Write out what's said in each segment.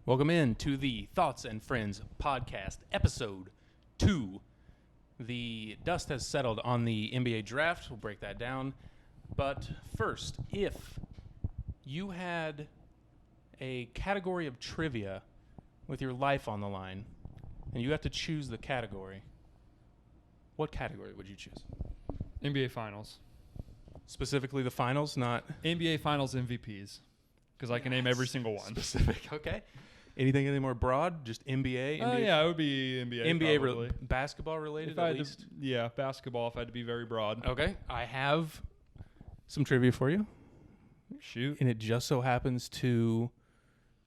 Welcome in to the Thoughts and Friends podcast, episode 2. The dust has settled on the NBA draft. We'll break that down. But first, if you had a category of trivia with your life on the line, and you have to choose the category, what category would you choose? NBA Finals. Specifically the finals, not... NBA Finals MVPs. Because I can name every single one. Specific, okay. Anything any more broad? Just NBA? Yeah, it would be NBA basketball related at least? Basketball if I had to be very broad. Okay. I have some trivia for you. Shoot. And it just so happens to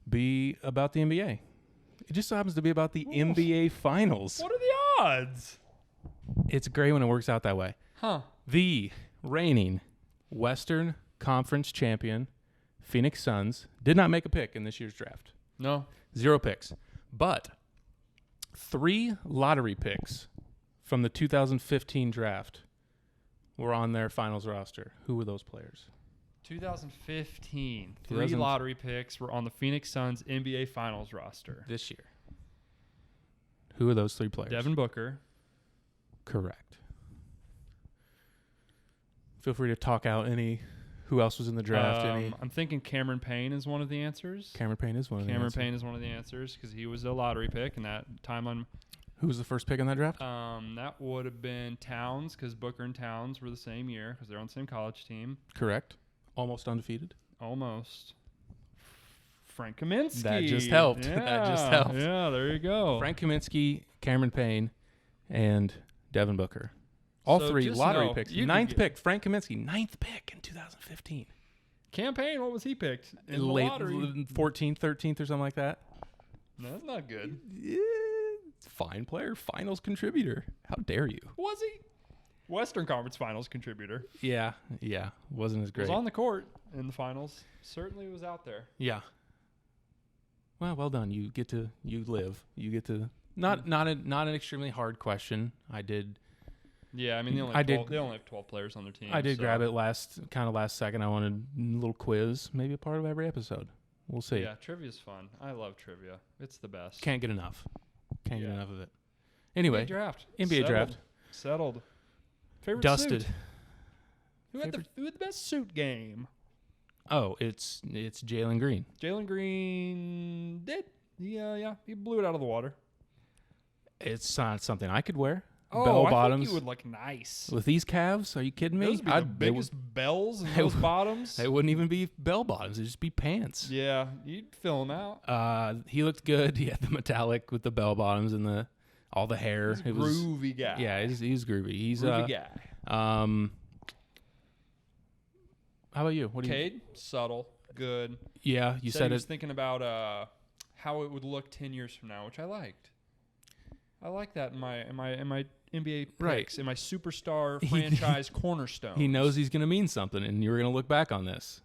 be about the NBA. It just so happens to be about the NBA Finals. What are the odds? It's great when it works out that way. Huh. The reigning Western Conference champion, Phoenix Suns, did not make a pick in this year's draft. No. 0 picks. But 3 lottery picks from the 2015 draft were on their finals roster. Who were those players? 2015. 3 lottery picks were on the Phoenix Suns NBA Finals roster. This year. Who are those 3 players? Devin Booker. Correct. Feel free to talk out any... Who else was in the draft? I'm thinking Cameron Payne is one of the answers. Cameron Payne is one of the answers. Cameron Payne is one of the answers because he was a lottery pick in that timeline. Who was the first pick in that draft? That would have been Towns because Booker and Towns were the same year because they're on the same college team. Correct. Almost undefeated. Almost. Frank Kaminsky. That just helped. Yeah. That just helped. Yeah, there you go. Frank Kaminsky, Cameron Payne, and Devin Booker. All 3 lottery picks. 9th pick, Frank Kaminsky. 9th pick in 2015. Campaign, what was he picked? In the late lottery? 14th, 13th or something like that. No, that's not good. Yeah, fine player, finals contributor. How dare you? Was he? Western Conference Finals contributor. Yeah. Wasn't as great. Was on the court in the finals. Certainly was out there. Yeah. Well done. You live. You get to not an extremely hard question. I did. Yeah, I mean they only have 12 players on their team. I did grab it last second. I wanted a little quiz, maybe a part of every episode. We'll see. Yeah, trivia's fun. I love trivia. It's the best. Can't get enough. Can't get enough of it. Anyway, NBA draft. Settled. Favorite dusted. Suit? Who had the best suit game? Oh, it's Jaylen Green. Jaylen Green did. Yeah. He blew it out of the water. It's not something I could wear. Oh, bell I bottoms. think you would look nice. With these calves? Are you kidding me? Those would be the biggest bells in those bottoms. They wouldn't even be bell bottoms. It'd just be pants. Yeah, you'd fill them out. He looked good. He had the metallic with the bell bottoms and all the hair. He's a groovy guy. Yeah, he's groovy. He's groovy guy. How about you? What do you? Cade, subtle, good. Yeah, you said he was it. Thinking about how it would look 10 years from now, which I liked. I like that in my NBA picks, in my superstar franchise cornerstone. He knows he's going to mean something, and you're going to look back on this.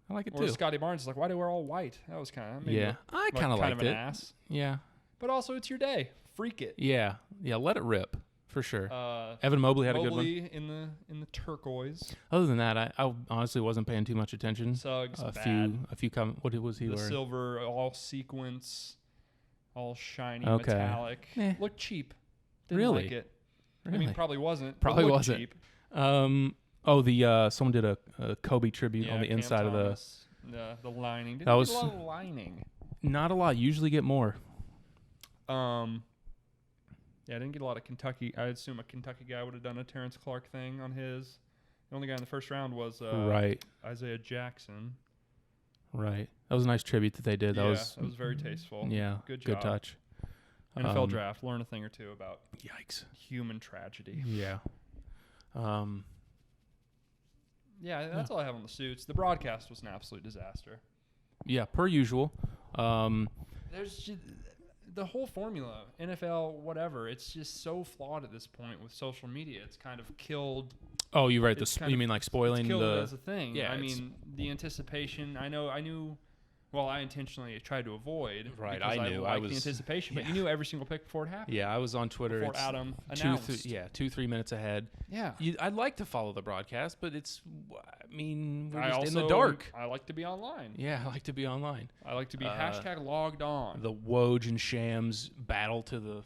I like it too. Or Scottie Barnes is like, why do we wear all white? That was kind of I kind of liked an it. ass. Yeah, but also it's your day. Freak it. Yeah. Let it rip for sure. Evan Mobley had a good one. in the turquoise. Other than that, I honestly wasn't paying too much attention. Suggs, a bad. few. What was he the wearing? Silver, all sequence, all shiny, metallic. Looked cheap. Didn't Really? like it. Really? I mean, probably wasn't. Probably wasn't. Cheap. Someone did a Kobe tribute on the Cam inside Thomas, the lining. Didn't that was get a lot of lining. Not a lot. Usually get more. Yeah, I didn't get a lot of Kentucky. I assume a Kentucky guy would have done a Terrence Clark thing on his. The only guy in the first round was Isaiah Jackson. Right. That was a nice tribute that they did. That was very tasteful. Yeah. Good job. Good touch. NFL draft. Learn a thing or two about yikes human tragedy. Yeah. Yeah, that's all I have on the suits. The broadcast was an absolute disaster. Yeah, per usual. There's just, the whole formula, NFL, whatever, it's just so flawed at this point with social media. It's kind of killed. Oh, you're right. You mean like spoiling it's killed it as a thing. Yeah, I mean, the anticipation. I knew Well, I intentionally tried to avoid. Right, because I knew. I I was the anticipation, but you knew every single pick before it happened. Yeah, I was on Twitter. Before It's Adam announced. 2-3 minutes ahead. Yeah. I'd like to follow the broadcast, but we're I just in the dark. I like to be online. Yeah, I like to be online. I like to be hashtag logged on. The Woj and Shams battle to the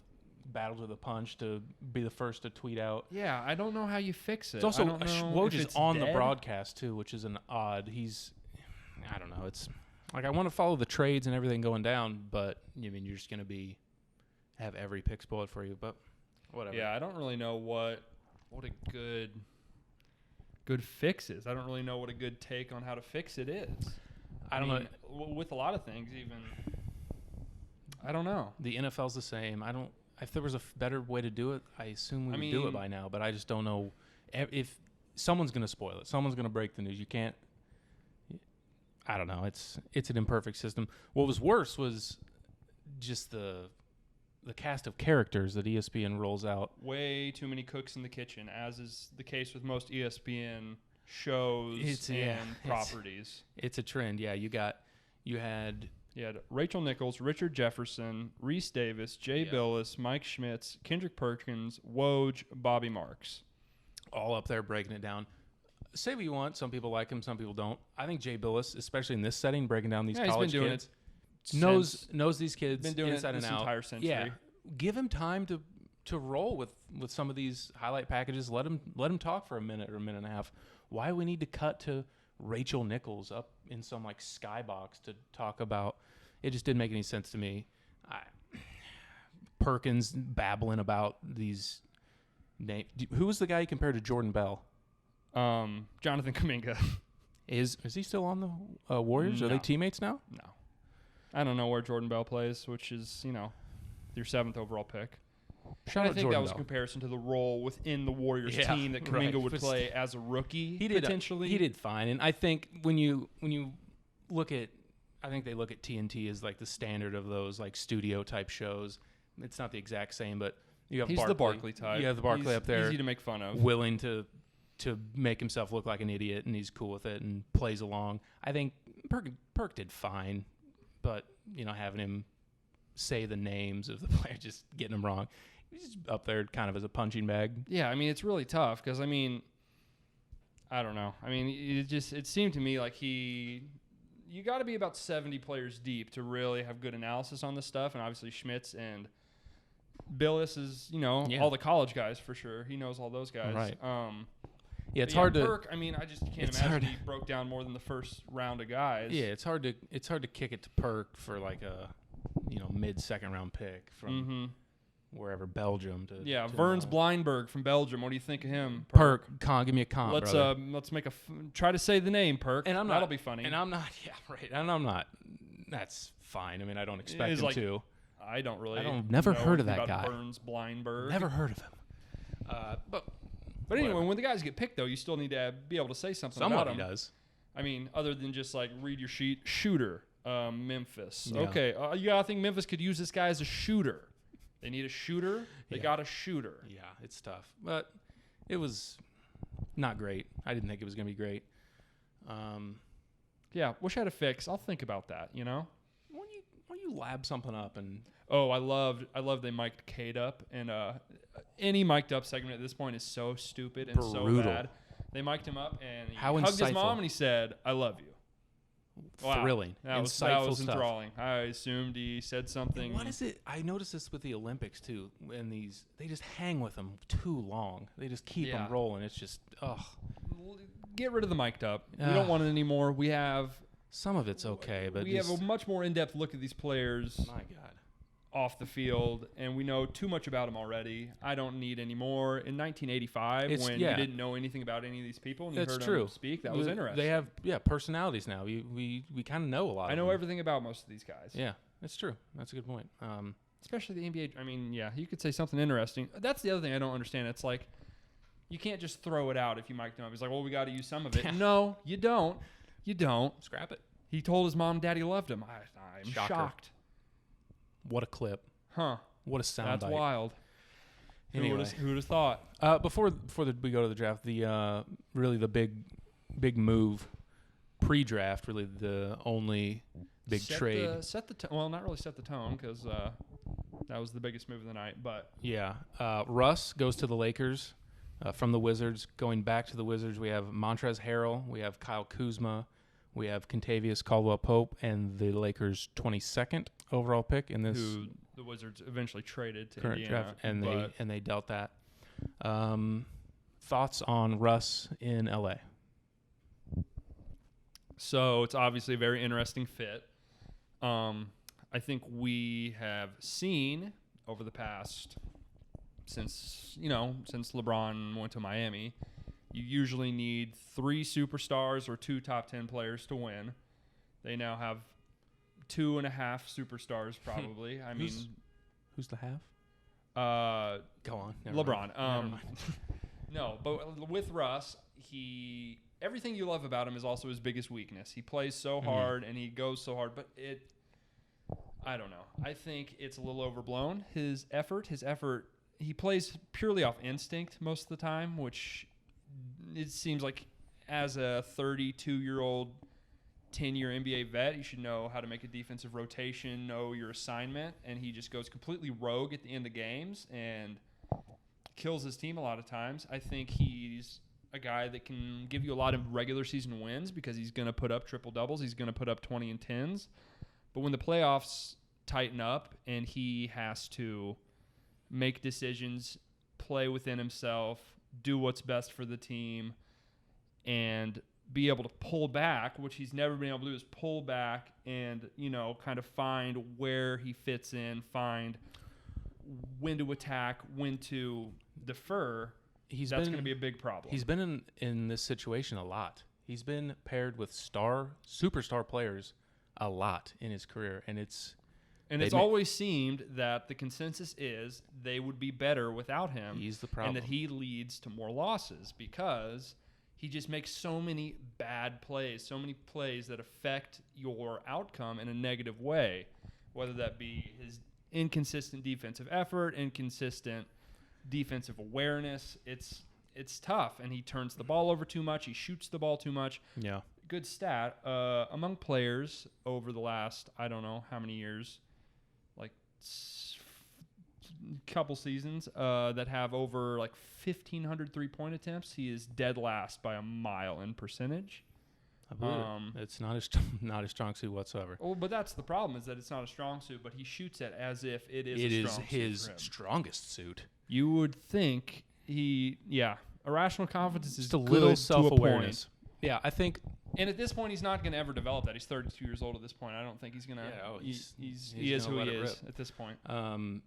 punch to be the first to tweet out. Yeah, I don't know how you fix it. It's also Woj is on dead. the broadcast too, which is an odd. I don't know. It's like I want to follow the trades and everything going down, but you're just gonna have every pick spoiled for you. But whatever. Yeah, I don't really know what a good fix is. I don't really know what a good take on how to fix it is. I don't know. With a lot of things, even I don't know. The NFL's the same. If there was a better way to do it, I assume we would do it by now. But I just don't know if someone's going to spoil it. Someone's going to break the news. You can't. I don't know. It's an imperfect system. What was worse was just the cast of characters that ESPN rolls out. Way too many cooks in the kitchen, as is the case with most ESPN shows and properties. It's a trend. Yeah, you had Rachel Nichols, Richard Jefferson, Reese Davis, Jay Billis, Mike Schmitz, Kendrick Perkins, Woj, Bobby Marks. All up there breaking it down. Say what you want. Some people like him, some people don't. I think Jay Billis, especially in this setting, breaking down these college kids, knows these kids been doing inside it this and out. Entire century. Yeah, give him time to roll with some of these highlight packages. Let him talk for a minute or a minute and a half. Why we need to cut to Rachel Nichols up in some like skybox to talk about? It just didn't make any sense to me. Perkins babbling about these names. Who was the guy you compared to Jordan Bell? Jonathan Kuminga. Is he still on the Warriors? No. Are they teammates now? No. I don't know where Jordan Bell plays, which is, your 7th overall pick. Shout out I think Jordan that was Bell. a comparison to the role within the Warriors team that Kuminga would play as a rookie. Potentially. He did fine, and I think when you look at, I think they look at TNT as like the standard of those like studio type shows. It's not the exact same, but you have He's Barkley. the Barkley type. You have the Barkley up there, easy to make fun of, willing to make himself look like an idiot, and he's cool with it and plays along. I think Perk did fine, but having him say the names of the players, just getting them wrong. He's up there kind of as a punching bag. Yeah, it's really tough because, I don't know. It seemed to me like you got to be about 70 players deep to really have good analysis on this stuff. And obviously Schmitz and Billis is, all the college guys for sure. He knows all those guys. Right. Yeah, it's hard to. Perk, I just can't imagine he broke down more than the first round of guys. Yeah, it's hard to kick it to Perk for like a mid-second round pick from wherever, Belgium to Verns Blindberg from Belgium. What do you think of him? Perk, give me a comp. Let's make try to say the name Perk, and that'll be funny. And I'm not. Yeah, right. And I'm not. That's fine. I don't expect him to. I don't really. Never heard of that guy. Verns Blindberg. Never heard of him. But anyway, when the guys get picked, though, you still need to be able to say something about them. Somebody does. Other than just like read your sheet, shooter, Memphis. Yeah. Okay, I think Memphis could use this guy as a shooter. They need a shooter. They got a shooter. Yeah, it's tough, but it was not great. I didn't think it was going to be great. Wish I had a fix. I'll think about that. Why don't you lab something up and? Oh, I loved they mic'd Cade up, and any mic'd up segment at this point is so stupid and so bad. They mic'd him up, and he hugged his mom, and he said, "I love you." Wow. Thrilling. That was enthralling. I assumed he said something. What is it? I noticed this with the Olympics too. When they just hang with them too long. They just keep them rolling. It's just Get rid of the mic'd up. We don't want it anymore. We have some of it's okay, but we have a much more in-depth look at these players. My God. Off the field, and we know too much about them already. I don't need any more. In 1985, when you didn't know anything about any of these people, and you heard them speak, that was interesting. They have personalities now. We kind of know a lot. I know everything about most of these guys. Yeah, that's true. That's a good point. Especially the NBA. You could say something interesting. That's the other thing I don't understand. It's like you can't just throw it out if you mic them up. He's like, well, we got to use some of it. No, you don't. You don't. Scrap it. He told his mom and daddy loved him. I'm shocked. What a clip. Huh. What a sound That's bite. wild. Anyway. Who would have thought? Before we go to the draft, the big move pre-draft, really the only big trade. Well, not really set the tone because that was the biggest move of the night. But yeah, Russ goes to the Lakers from the Wizards. Going back to the Wizards, we have Montrezl Harrell, we have Kyle Kuzma, we have Kentavious Caldwell-Pope, and the Lakers' 22nd overall pick in this. Who the Wizards eventually traded to current Indiana, draft, and they dealt that. Thoughts on Russ in LA? So it's obviously a very interesting fit. I think we have seen over the past since LeBron went to Miami, you usually need 3 superstars or 2 top 10 players to win. They now have 2.5 superstars probably. Who's the half? Go on. LeBron. Never mind. No, but with Russ, everything you love about him is also his biggest weakness. He plays so hard and he goes so hard, but I don't know. I think it's a little overblown. His effort, he plays purely off instinct most of the time, which it seems like as a 32-year-old 10-year NBA vet, you should know how to make a defensive rotation, know your assignment, and he just goes completely rogue at the end of games and kills his team a lot of times. I think he's a guy that can give you a lot of regular season wins because he's going to put up triple-doubles. He's going to put up 20 and 10s. But when the playoffs tighten up and he has to make decisions, play within himself, do what's best for the team, and be able to pull back, which he's never been able to do, is pull back and, kind of find where he fits in, find when to attack, when to defer. That's going to be a big problem. He's been in this situation a lot. He's been paired with superstar players a lot in his career, and it's always seemed that the consensus is they would be better without him. He's the problem. And that he leads to more losses because he just makes so many bad plays, so many plays that affect your outcome in a negative way, whether that be his inconsistent defensive effort, inconsistent defensive awareness. It's tough, and he turns the ball over too much. He shoots the ball too much. Yeah. Good stat. Among players over the last, I don't know how many years, like couple seasons, that have over like 1,500 3-point attempts, he is dead last by a mile in percentage. I believe it. It's not a strong suit whatsoever. Oh, but that's the problem, is that it's not a strong suit, but he shoots it as if it is It a is strong his suit for him. strongest suit. You would think irrational confidence is Just a good little to a self-awareness. point. Yeah, I think. And at this point, he's not going to ever develop that. He's 32 years old at this point. I don't think he's going to. He is who he is at this point. I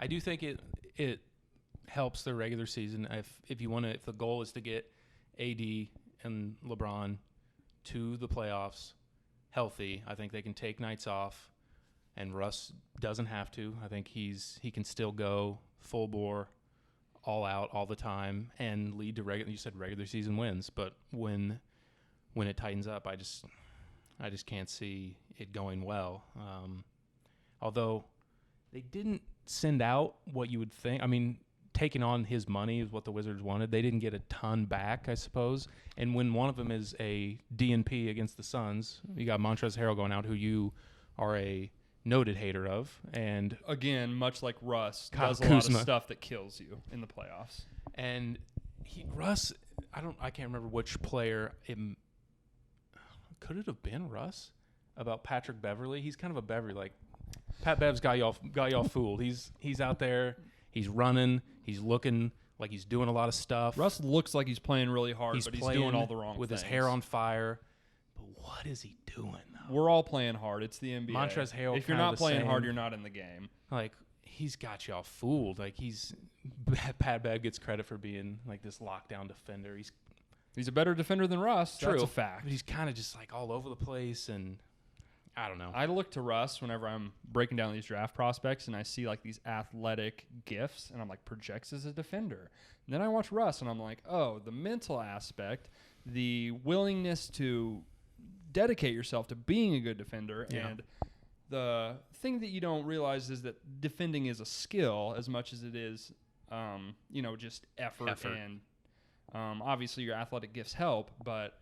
do think it helps the regular season if the goal is to get AD and LeBron to the playoffs healthy. I think they can take nights off, and Russ doesn't have to. I think he can still go full bore, all out all the time, and lead to regular season wins. But when it tightens up, I just can't see it going well. Although they didn't send out what you would think. I mean, taking on his money is what the Wizards wanted. They didn't get a ton back, I suppose. And when one of them is a DNP against the Suns, you got Montrezl Harrell going out, who you are a noted hater of, and again, much like Russ, Kyle does a Kuzma. lot of stuff that kills you in the playoffs. And Russ, I can't remember which player. Could it have been Russ about Patrick Beverley? He's kind of a Beverley, like Pat Bev's got y'all fooled. He's out there, he's running, he's looking like he's doing a lot of stuff. Russ looks like he's playing really hard, but he's doing all the wrong with things. His hair on fire. But what is he doing? We're all playing hard. It's the NBA. Montrezl Harrell. If you're not playing hard, you're not in the game. Like, he's got y'all fooled. Like, Pat Bev gets credit for being like this lockdown defender. He's a better defender than Russ. True. That's a fact. But he's kind of just like all over the place, and I don't know. I look to Russ whenever I'm breaking down these draft prospects, and I see like these athletic gifts, and I'm like, projects as a defender. And then I watch Russ, and I'm like, oh, the mental aspect, the willingness to dedicate yourself to being a good defender, and the thing that you don't realize is that defending is a skill as much as it is, just effort. And obviously your athletic gifts help, but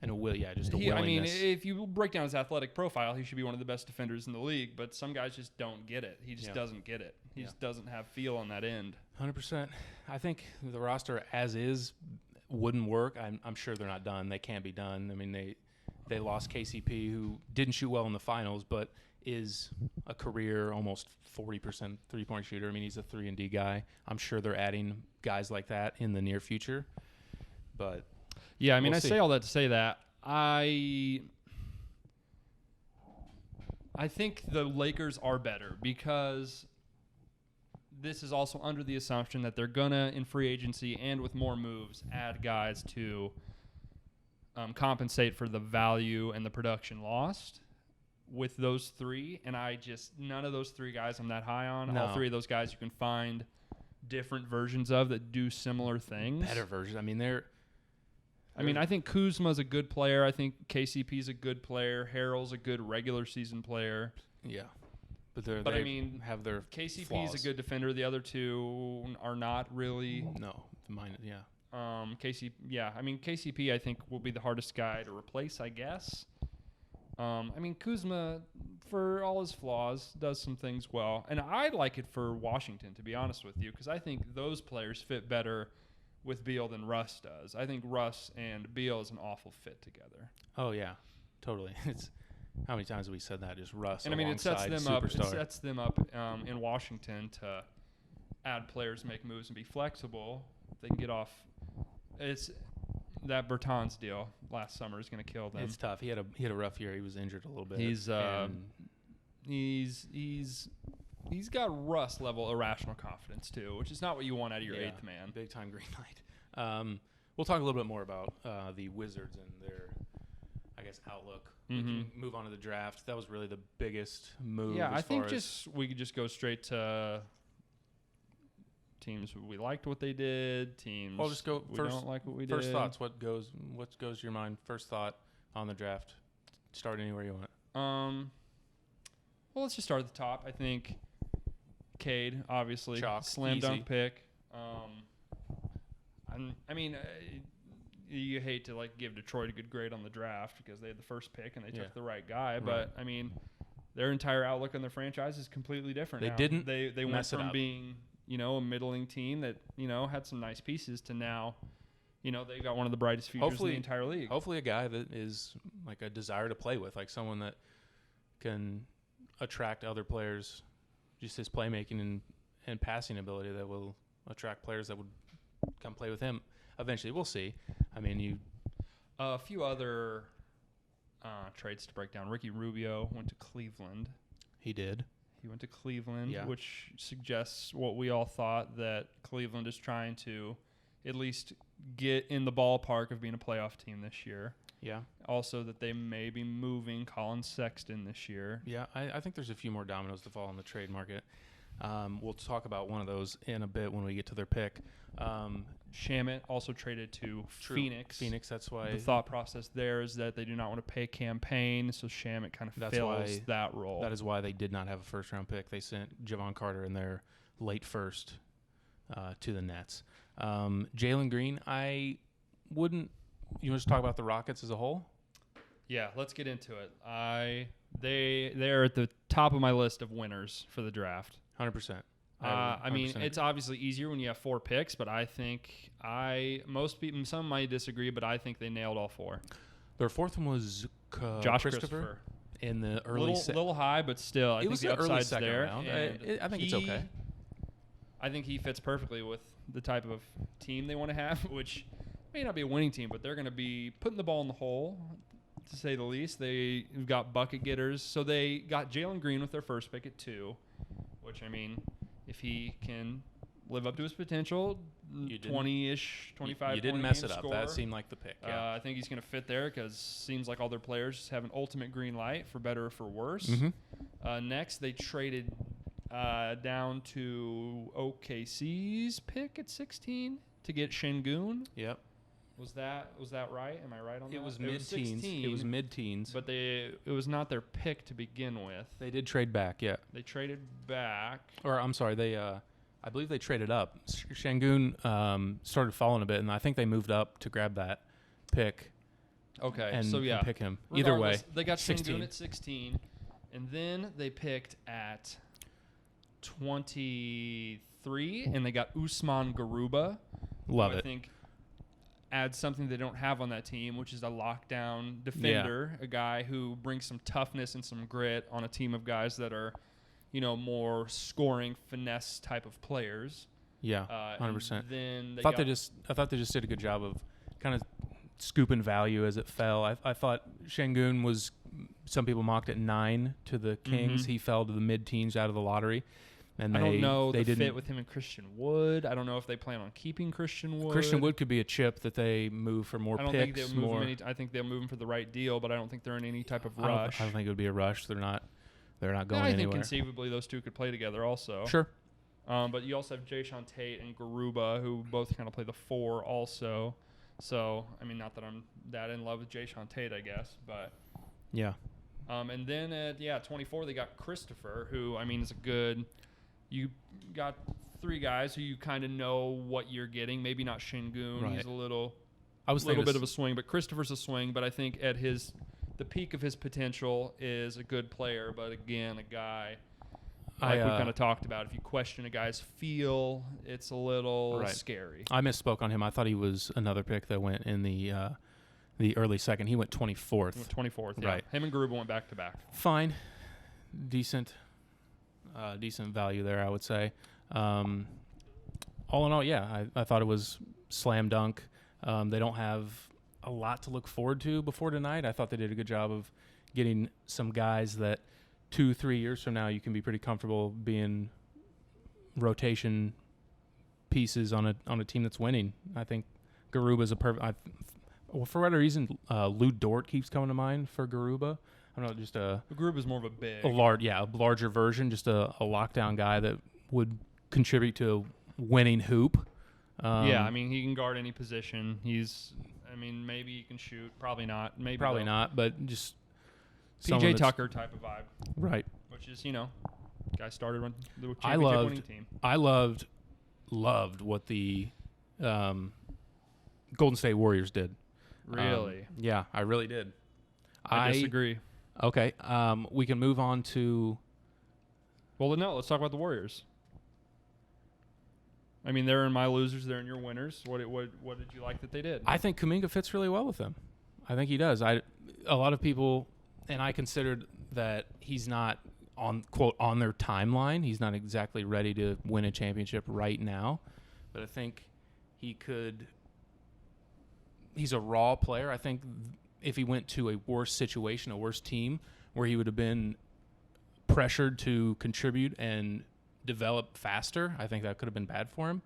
And just a I mean, willingness. if you break down his athletic profile, he should be one of the best defenders in the league. But some guys just don't get it. He just doesn't get it. He just doesn't have feel on that end. 100%. I think the roster as is wouldn't work. I'm sure they're not done. They can't be done. I mean, they lost KCP, who didn't shoot well in the finals, but is a career almost 40% three-point shooter. I mean, he's a 3-and-D guy. I'm sure they're adding guys like that in the near future. But yeah, I mean, we'll I see. say all that to say that I think the Lakers are better because this is also under the assumption that they're gonna, in free agency and with more moves, add guys to compensate for the value and the production lost with those three. And none of those three guys I'm that high on. No. All three of those guys you can find different versions of that do similar things. Better versions. I mean, I think Kuzma's a good player. I think KCP's a good player. Harrell's a good regular season player. yeah. But have their KCP's flaws. a good defender. The other two are not really. No, mine. Yeah. KCP I think will be the hardest guy to replace, I guess. Kuzma, for all his flaws, does some things well. And I like it for Washington, to be honest with you, because I think those players fit better with Beal than Russ does. I think Russ and Beal is an awful fit together. Oh, yeah. Totally. It's how many times have we said that? Just Russ And it sets them superstar. up. It sets them up in Washington to add players, make moves, and be flexible. They can get off. It's that Bertans deal last summer is going to kill them. It's tough. He had a rough year. He was injured a little bit. He's got Russ level irrational confidence too, which is not what you want out of your eighth man. Big time green light. We'll talk a little bit more about the Wizards and their, I guess, outlook. We can move on to the draft. That was really the biggest move. Yeah, I think we could just go straight to teams we liked what they did. Teams I'll just go we first. don't like what we did. First thoughts. What goes to your mind? First thought on the draft. Start anywhere you want. Well, let's just start at the top. I think Cade, obviously, Chalk, slam easy. dunk pick. You hate to give Detroit a good grade on the draft because they had the first pick and they took the right guy. Right. But their entire outlook on their franchise is completely different. They now. didn't They went mess it from up. being a middling team that had some nice pieces to now. They've got one of the brightest futures in the entire league. Hopefully a guy that is like a desire to play with, like someone that can attract other players, just his playmaking and passing ability that will attract players that would come play with him eventually. We'll see. A few other trades to break down. Ricky Rubio went to Cleveland. He did. He went to Cleveland, Yeah. which suggests what we all thought, that Cleveland is trying to at least get in the ballpark of being a playoff team this year. Yeah. Also that they may be moving Colin Sexton this year. Yeah, I think there's a few more dominoes to fall in the trade market. We'll talk about one of those in a bit when we get to their pick. Shamet also traded to Phoenix. Phoenix, that's why. The thought process there is that they do not want to pay campaign, so Shamet kind of fills that role. That is why they did not have a first-round pick. They sent Javon Carter in their late first to the Nets. Jaylen Green, I wouldn't. You want to talk about the Rockets as a whole? Yeah, let's get into it. They're at the top of my list of winners for the draft. 100%. It's obviously easier when you have 4 picks, but I think most people, some might disagree, but I think they nailed all 4. Their fourth one was Josh Christopher in the early little high, but still, I think the upside's there. Round. I think it's okay. I think he fits perfectly with the type of team they want to have, which may not be a winning team, but they're going to be putting the ball in the hole, to say the least. They've got bucket getters. So they got Jaylen Green with their first pick at 2, which, if he can live up to his potential, 20-ish, 25, you didn't mess it up. That seemed like the pick. Yeah. I think he's going to fit there because it seems like all their players have an ultimate green light, for better or for worse. Mm-hmm. Next, they traded down to OKC's pick at 16 to get Şengün. Yep. Was that right? Am I right on that? It was mid-teens. It was mid-teens. But it was not their pick to begin with. They did trade back, yeah. They traded back. Or, I'm sorry, I believe they traded up. Şengün started falling a bit, and I think they moved up to grab that pick Okay, and, so yeah, and pick him. Either way, regardless, they got 16. Şengün at 16, and then they picked at 23, and they got Usman Garuba. Love who it. I think adds something they don't have on that team, which is a lockdown defender, a guy who brings some toughness and some grit on a team of guys that are, more scoring finesse type of players. Yeah, 100%. Then I thought they just did a good job of kind of scooping value as it fell. I thought Şengün was, some people mocked at 9 to the Kings. Mm-hmm. He fell to the mid-teens out of the lottery. And I don't know they the didn't fit with him and Christian Wood. I don't know if they plan on keeping Christian Wood. Christian Wood could be a chip that they move for more I don't picks. think they'll move him. I think they'll move him for the right deal, but I don't think they're in any type of I rush. don't think it would be a rush. They're not going I anywhere. think conceivably those two could play together also. Sure. But you also have Jaylen Tate and Garuba, who both kind of play the 4 also. So, I mean, not that I'm that in love with Jaylen Tate, I guess, but Yeah. and then at 24 they got Christopher, who I mean is a good. You got 3 guys who you kind of know what you're getting. Maybe not Şengün. Right. He's a little thinking bit of a swing, but Christopher's a swing. But I think at the peak of his potential is a good player. But again, a guy like we kind of talked about. If you question a guy's feel, it's a little scary. I misspoke on him. I thought he was another pick that went in the early second. He went 24th. 24th, yeah. Right. Him and Garuba went back to back. Fine. Decent value there, I would say. All in all, yeah, I thought it was slam dunk. They don't have a lot to look forward to before tonight. I thought they did a good job of getting some guys that 2-3 years from now you can be pretty comfortable being rotation pieces on a team that's winning. I think Garuba's a perfect. For whatever reason, Lou Dort keeps coming to mind for Garuba. I don't know, just Garuba's more of a larger version, just a lockdown guy that would contribute to a winning hoop. I mean, he can guard any position. Maybe he can shoot. Probably not. Probably not, but just PJ Tucker type of vibe. Right. Which is, guy started on the championship winning team. I loved what the Golden State Warriors did. Really? Yeah, I really did. I disagree. Okay. We can move on to. Well, no. Let's talk about the Warriors. I mean, they're in my losers. They're in your winners. What did you like that they did? I think Kuminga fits really well with them. I think he does. A lot of people, and I considered that he's not on their timeline. He's not exactly ready to win a championship right now, but I think he could. He's a raw player. I think if he went to a worse situation, a worse team, where he would have been pressured to contribute and develop faster, I think that could have been bad for him.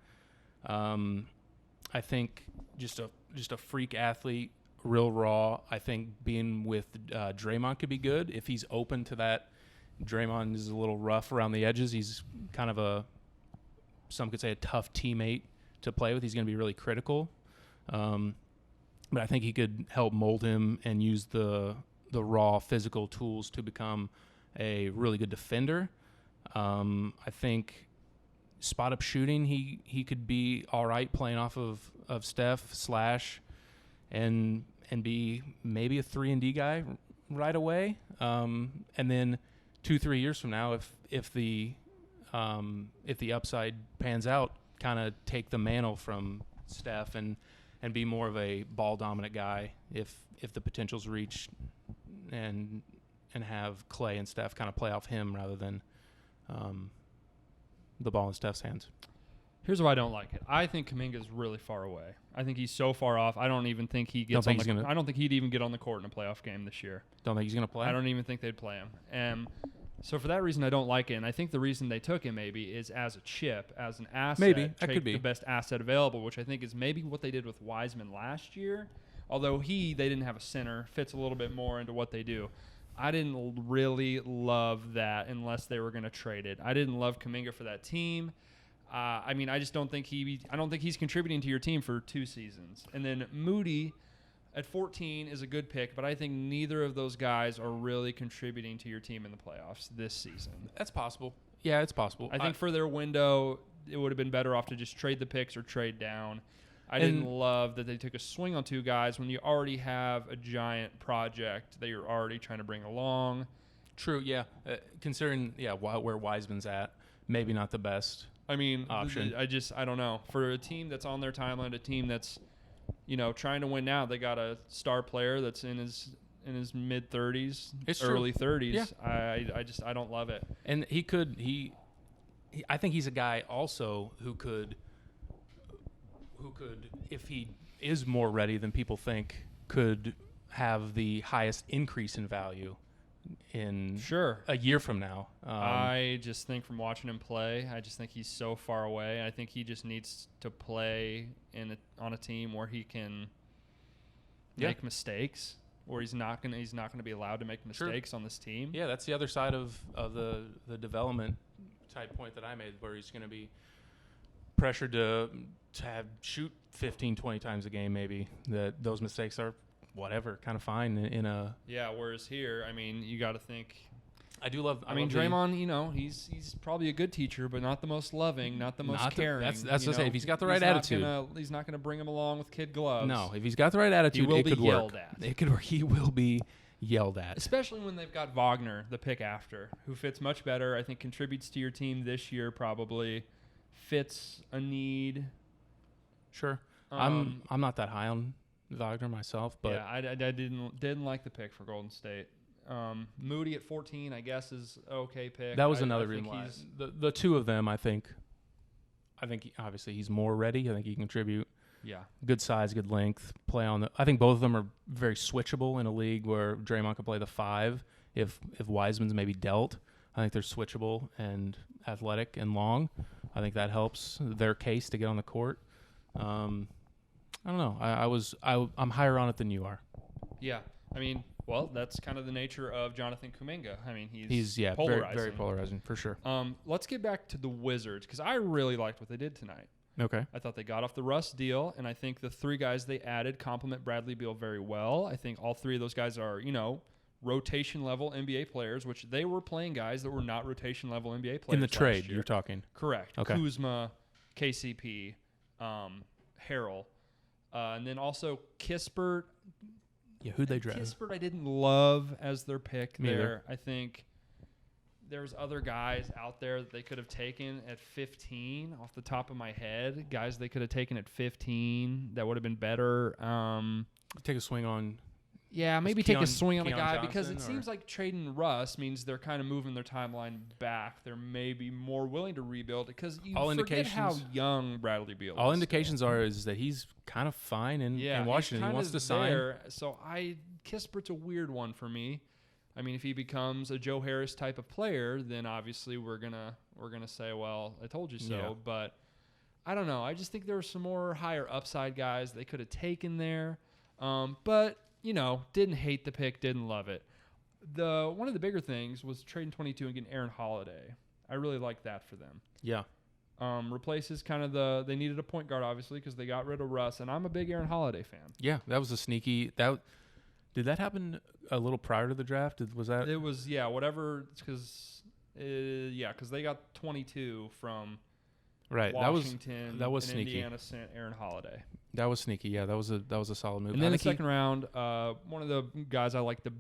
I think just a freak athlete, real raw. I think being with Draymond could be good if he's open to that. Draymond is a little rough around the edges. He's kind of some could say a tough teammate to play with. He's going to be really critical. But I think he could help mold him and use the raw physical tools to become a really good defender. I think spot up shooting, he could be all right playing off of Steph slash and be maybe a 3-and-D guy right away. And then 2-3 years from now, if the upside pans out, kind of take the mantle from Steph and be more of a ball dominant guy if the potential's reached, and have Clay and Steph kind of play off him rather than the ball in Steph's hands. Here's why I don't like it. I think Kuminga's really far away. I think he's so far off. I don't even think he gets I don't think he'd even get on the court in a playoff game this year. Don't think he's going to play? I don't even think they'd play him. So for that reason, I don't like it. And I think the reason they took him maybe is as a chip, as an asset. Maybe. That could be. The best asset available, which I think is maybe what they did with Wiseman last year. Although they didn't have a center, fits a little bit more into what they do. I didn't really love that unless they were going to trade it. I didn't love Kuminga for that team. I just don't think he's contributing to your team for 2 seasons. And then Moody at 14 is a good pick, but I think neither of those guys are really contributing to your team in the playoffs this season. That's possible. Yeah, it's possible. I think for their window, it would have been better off to just trade the picks or trade down. I didn't love that they took a swing on two guys when you already have a giant project that you're already trying to bring along. True, yeah. Considering, where Wiseman's at, maybe not the best. I mean, option. I don't know. For a team that's on their timeline, a team that's, trying to win now, they got a star player that's in his mid 30s, early 30s. Yeah. I don't love it. And I think he's a guy also who could, if he is more ready than people think, could have the highest increase in value in a year from now. I just think from watching him play, I just think he's so far away. I think he just needs to play on a team where he can make mistakes, or he's not gonna be allowed to make mistakes on this team. Yeah, that's the other side of the development type point that I made, where he's going to be pressured to shoot 15, 20 times a game, maybe. That those mistakes are whatever, kind of fine in a... Yeah, whereas here, I mean, you got to think... I do love... I mean, Draymond, he's probably a good teacher, but not the most loving, not the most caring. That's to say, if he's got the right attitude... He's not going to bring him along with kid gloves. No, if he's got the right attitude, it could work. He will be yelled at. Especially when they've got Wagner, the pick after, who fits much better, I think contributes to your team this year probably, fits a need. Sure. I'm not that high on Wagner myself, but yeah, I didn't like the pick for Golden State. Moody at 14, I guess, is okay pick. That was another reason why. The two of them, I think obviously he's more ready. I think he can contribute. Yeah. Good size, good length, play on I think both of them are very switchable in a league where Draymond could play the 5. If Wiseman's maybe dealt, I think they're switchable and athletic and long. I think that helps their case to get on the court. I don't know. I'm higher on it than you are. Yeah. I mean, well, that's kind of the nature of Jonathan Kuminga. I mean, he's polarizing. Very polarizing, for sure. Let's get back to the Wizards, because I really liked what they did tonight. Okay. I thought they got off the Russ deal, and I think the 3 guys they added complement Bradley Beal very well. I think all 3 of those guys are, rotation level NBA players, which they were playing guys that were not rotation level NBA players. In the trade, you're talking. Correct. Okay. Kuzma, KCP, Harrell, and then also Kispert. Yeah, who'd they draft? Kispert I didn't love as their pick Me there. either. I think there's other guys out there that they could have taken at 15 off the top of my head. Guys they could have taken at 15 that would have been better. Take a swing on... Yeah, maybe take a swing on a guy Johnson, because it seems like trading Russ means they're kind of moving their timeline back. They're maybe more willing to rebuild it because you forget how young Bradley Beal is. All indications is that he's kind of fine in Washington. He wants to sign. So Kispert's a weird one for me. I mean, if he becomes a Joe Harris type of player, then obviously we're gonna say, well, I told you so. Yeah. But I don't know. I just think there were some more higher upside guys they could have taken there. But didn't hate the pick, didn't love it. One of the bigger things was trading 22 and getting Aaron Holiday. I really liked that for them. Yeah. Replaces kind of they needed a point guard, obviously, because they got rid of Russ, and I'm a big Aaron Holiday fan. Yeah, that was a sneaky... Did that happen a little prior to the draft? Was that... It was, whatever, because they got 22 from Washington. That was and sneaky. Indiana sent Aaron Holiday. That was sneaky. Yeah, that was a solid move. And then in the second round, one of the guys I like the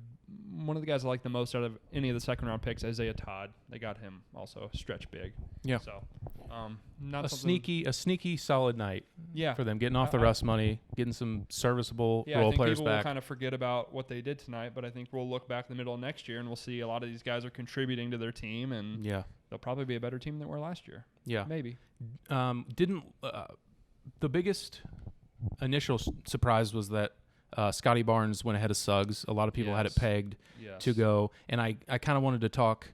most out of any of the second round picks, Isaiah Todd. They got him also stretch big. Yeah. So, a sneaky solid night. Yeah. For them getting off the Russ money, getting some serviceable role players back. I think people will kind of forget about what they did tonight, but I think we'll look back in the middle of next year and we'll see a lot of these guys are contributing to their team, and they'll probably be a better team than they were last year. Yeah. Maybe. The biggest initial surprise was that Scottie Barnes went ahead of Suggs. A lot of people had it pegged to go, and I kind of wanted to talk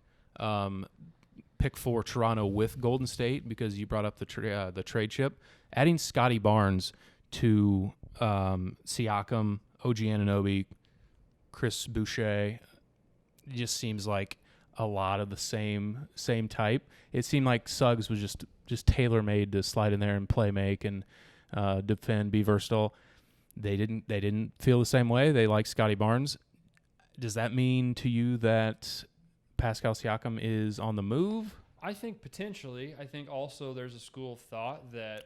pick 4 Toronto with Golden State because you brought up the trade chip. Adding Scottie Barnes to Siakam, OG Anunoby, Chris Boucher just seems like a lot of the same type. It seemed like Suggs was just tailor-made to slide in there and play make and defend, be versatile. They didn't feel the same way. They like Scottie Barnes. Does that mean to you that Pascal Siakam is on the move? I think potentially. I think also there's a school of thought that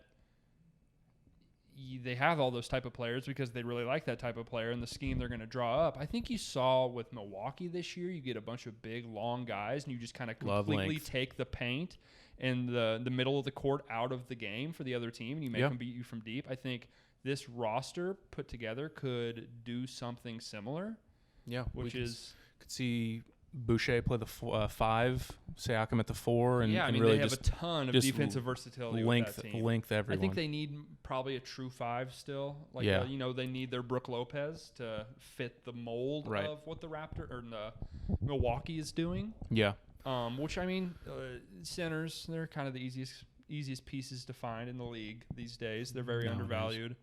they have all those type of players because they really like that type of player and the scheme they're going to draw up. I think you saw with Milwaukee this year, you get a bunch of big, long guys, and you just kind of completely take the paint and the middle of the court out of the game for the other team, and you make them beat you from deep. I think this roster put together could do something similar. Yeah, which could see Boucher play the 5, Siakam at the 4, and I mean really they have a ton of defensive versatility with that team. Length everyone. I think they need probably a true 5 still. Like they need their Brook Lopez to fit the mold of what the Milwaukee is doing. Yeah. Which I mean, centers, they're kind of the easiest pieces to find in the league these days. They're very undervalued.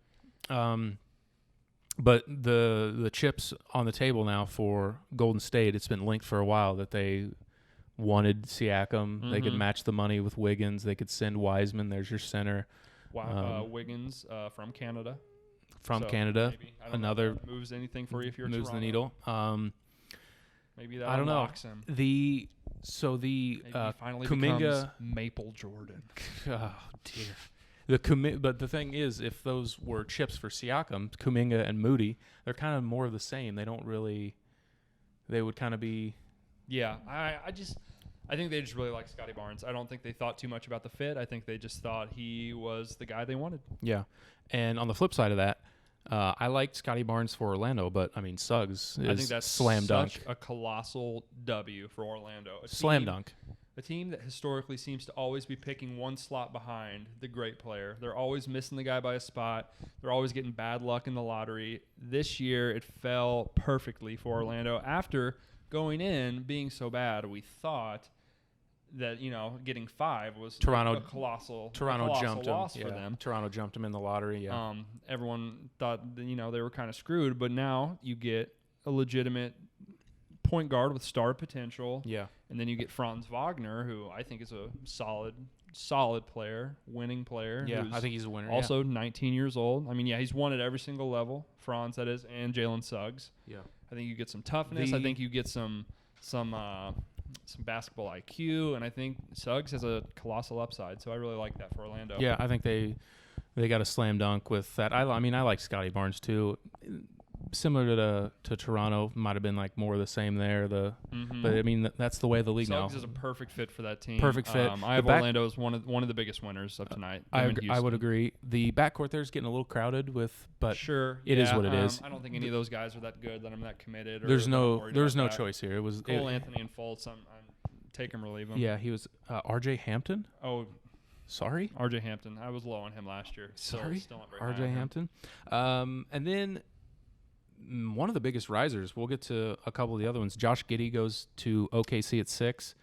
But the chips on the table now for Golden State, it's been linked for a while that they wanted Siakam. Mm-hmm. They could match the money with Wiggins. They could send Wiseman. There's your center. Wiggins from Canada. Canada. Another moves anything for you if you're moves Toronto. the needle. Maybe that I don't know. him. The Kuminga Maple Jordan. Oh dear. But the thing is, if those were chips for Siakam, Kuminga and Moody, they're kind of more of the same. They don't really. They would kind of be. Yeah, I think they just really like Scottie Barnes. I don't think they thought too much about the fit. I think they just thought he was the guy they wanted. Yeah, and on the flip side of that, I liked Scottie Barnes for Orlando, but I mean Suggs is I think that's slam dunk. Such a colossal W for Orlando. Slam dunk. A team that historically seems to always be picking one slot behind the great player. They're always missing the guy by a spot. They're always getting bad luck in the lottery. This year, it fell perfectly for Orlando. After going in, being so bad, we thought that, getting 5 was a colossal jumped loss him. for them. Toronto jumped him in the lottery, yeah. Everyone thought, they were kind of screwed, but now you get a legitimate point guard with star potential. Yeah. And then you get Franz Wagner, who I think is a solid player, winning player. Yeah, I think he's a winner. Also 19 years old. I mean, he's won at every single level. Franz, that is, and Jaylen Suggs. Yeah. I think you get some toughness. I think you get some basketball IQ, and I think Suggs has a colossal upside. So I really like that for Orlando. Yeah, I think they got a slam dunk with that. I like Scottie Barnes too. Similar to Toronto, might have been like more of the same there. But I mean that's the way of the league now. Suggs is a perfect fit for that team. Perfect fit. I have Orlando as one of the biggest winners of tonight. I would agree. The backcourt there is getting a little crowded but sure, it is what it is. I don't think any of those guys are that good that I'm that committed. There's no choice here. It was Cole Anthony and Fultz. I'm take him or leave him. Yeah, he was R.J. Hampton. Oh. Sorry? R.J. Hampton. I was low on him last year. Sorry? Still not very R.J. Hampton. And then one of the biggest risers, we'll get to a couple of the other ones. Josh Giddey goes to OKC at 6.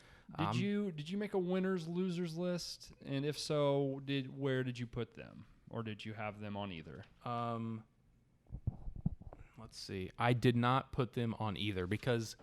Did you make a winners losers list? And if so, where did you put them, or did you have them on either? Let's see. I did not put them on either because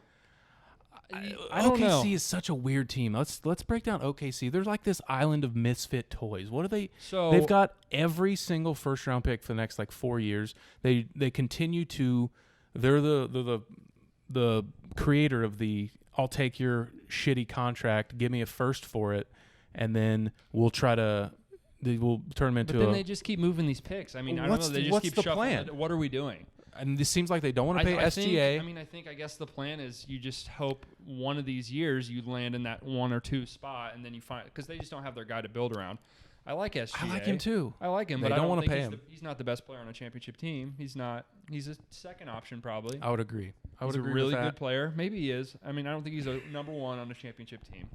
I don't know. OKC is such a weird team. Let's break down OKC. They're like this island of misfit toys. What are they? So they've got every single first round pick for the next 4 years. They continue to. They're the creator of the I'll take your shitty contract, give me a first for it, and then we'll turn them into. But then they just keep moving these picks. I mean, I don't know. They just keep shuffling. Plan? What are we doing? And this seems like they don't want to pay SGA. I guess the plan is you just hope one of these years you land in that 1 or 2 spot, and then you find because they just don't have their guy to build around. I like SGA. I like him too. I like him, but I don't want to think pay him. He's not the best player on a championship team. He's not. He's a second option probably. I would agree. He's a really good player. Maybe he is. I mean, I don't think he's a number 1 on a championship team.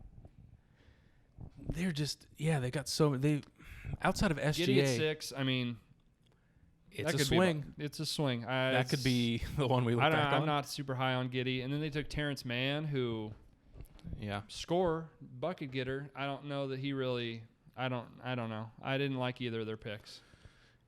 They're just they got outside of SGA. Giddey at 6. I mean. It's a swing. It's a swing. That could be the one we look back on. I'm not super high on Giddey. And then they took Terrence Mann, who scorer, bucket getter. I don't know that he really I don't know. I didn't like either of their picks.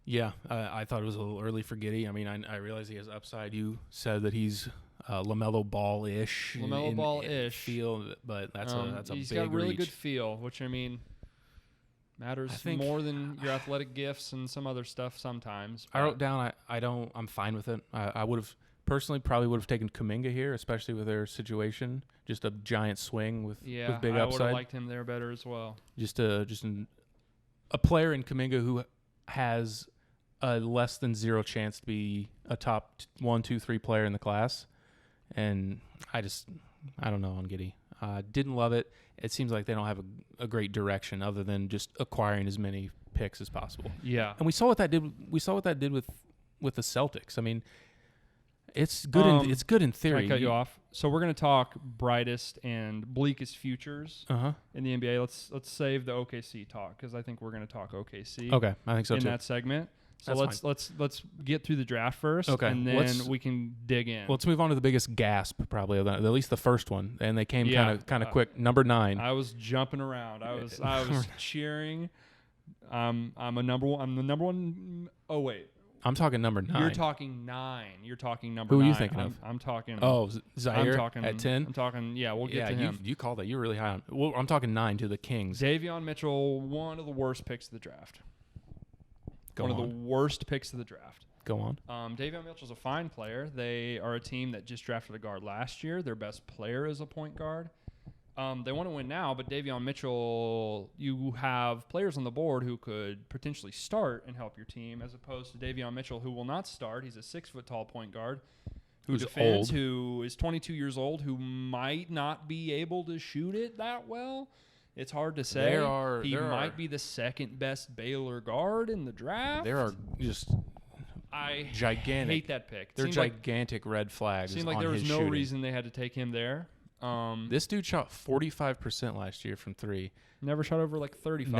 Yeah, I thought it was a little early for Giddey. I mean, I realize he has upside. You said that he's LaMelo Ball-ish. LaMelo Ball-ish. Feel, but that's a big He's got really reach. good feel, which, I mean, matters more than your athletic gifts and some other stuff sometimes. I wrote down I'm fine with it. I would have personally probably would have taken Kuminga here, especially with their situation. Just a giant swing with big upside. I would have liked him there better as well. Just a player in Kuminga who has a less than zero chance to be a top 1, 2, 3 player in the class. And I don't know on Giddey. Didn't love it. It seems like they don't have a great direction other than just acquiring as many picks as possible. Yeah. And we saw what that did. We saw what that did with the Celtics. I mean, it's good. It's good in theory. Can I cut you off? So we're going to talk brightest and bleakest futures in the NBA. Let's save the OKC talk because I think we're going to talk OKC. Okay, I think so in too. that segment. So That's let's get through the draft first, and then we can dig in. Well, let's move on to the biggest gasp probably of that, at least the first one, and they came kind of quick. Number 9. I was jumping around. I was cheering. I'm the number one. Oh wait, I'm talking number 9. You're talking 9. You're talking number 9. Who are you thinking of? I'm talking. Oh, Zaire I'm talking, at 10. I'm talking. Yeah, we'll get to him. You called that. You're really high on. Well, I'm talking 9 to the Kings. Davion Mitchell, one of the worst picks of the draft. One of the worst picks of the draft. Go on. Davion Mitchell's a fine player. They are a team that just drafted a guard last year. Their best player is a point guard. They want to win now, but Davion Mitchell, you have players on the board who could potentially start and help your team, as opposed to Davion Mitchell, who will not start. He's a 6-foot-tall point guard who defends, who is 22 years old, who might not be able to shoot it that well. It's hard to say. He might be the second best Baylor guard in the draft. There are just gigantic. I hate that pick. They're gigantic red flags. Seemed like there was no reason they had to take him there. This dude shot 45% last year from 3. Never shot over like 35.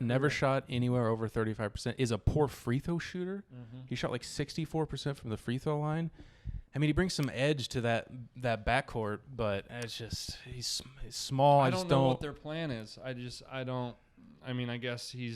Never shot anywhere over 35%. Is a poor free throw shooter. He shot like 64% from the free throw line. I mean, he brings some edge to that backcourt, but it's just he's small. I don't know what their plan is. I don't. I mean, I guess you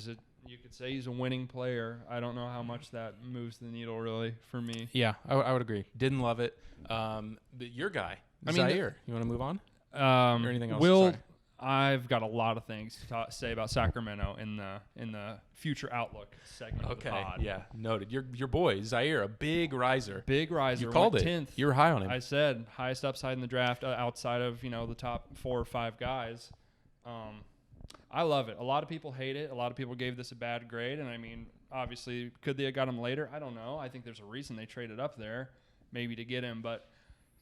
could say he's a winning player. I don't know how much that moves the needle really for me. Yeah, I would agree. Didn't love it. But your guy, Zaire. You want to move on? Or anything else? Sorry. I've got a lot of things to say about Sacramento in the future outlook segment of the pod. Yeah, noted. Your boy Zaire, a big riser. You called it. 10th. You were high on him. I said highest upside in the draft outside of the top 4 or 5 guys. I love it. A lot of people hate it. A lot of people gave this a bad grade, and I mean, obviously, could they have got him later? I don't know. I think there's a reason they traded up there, maybe to get him, but.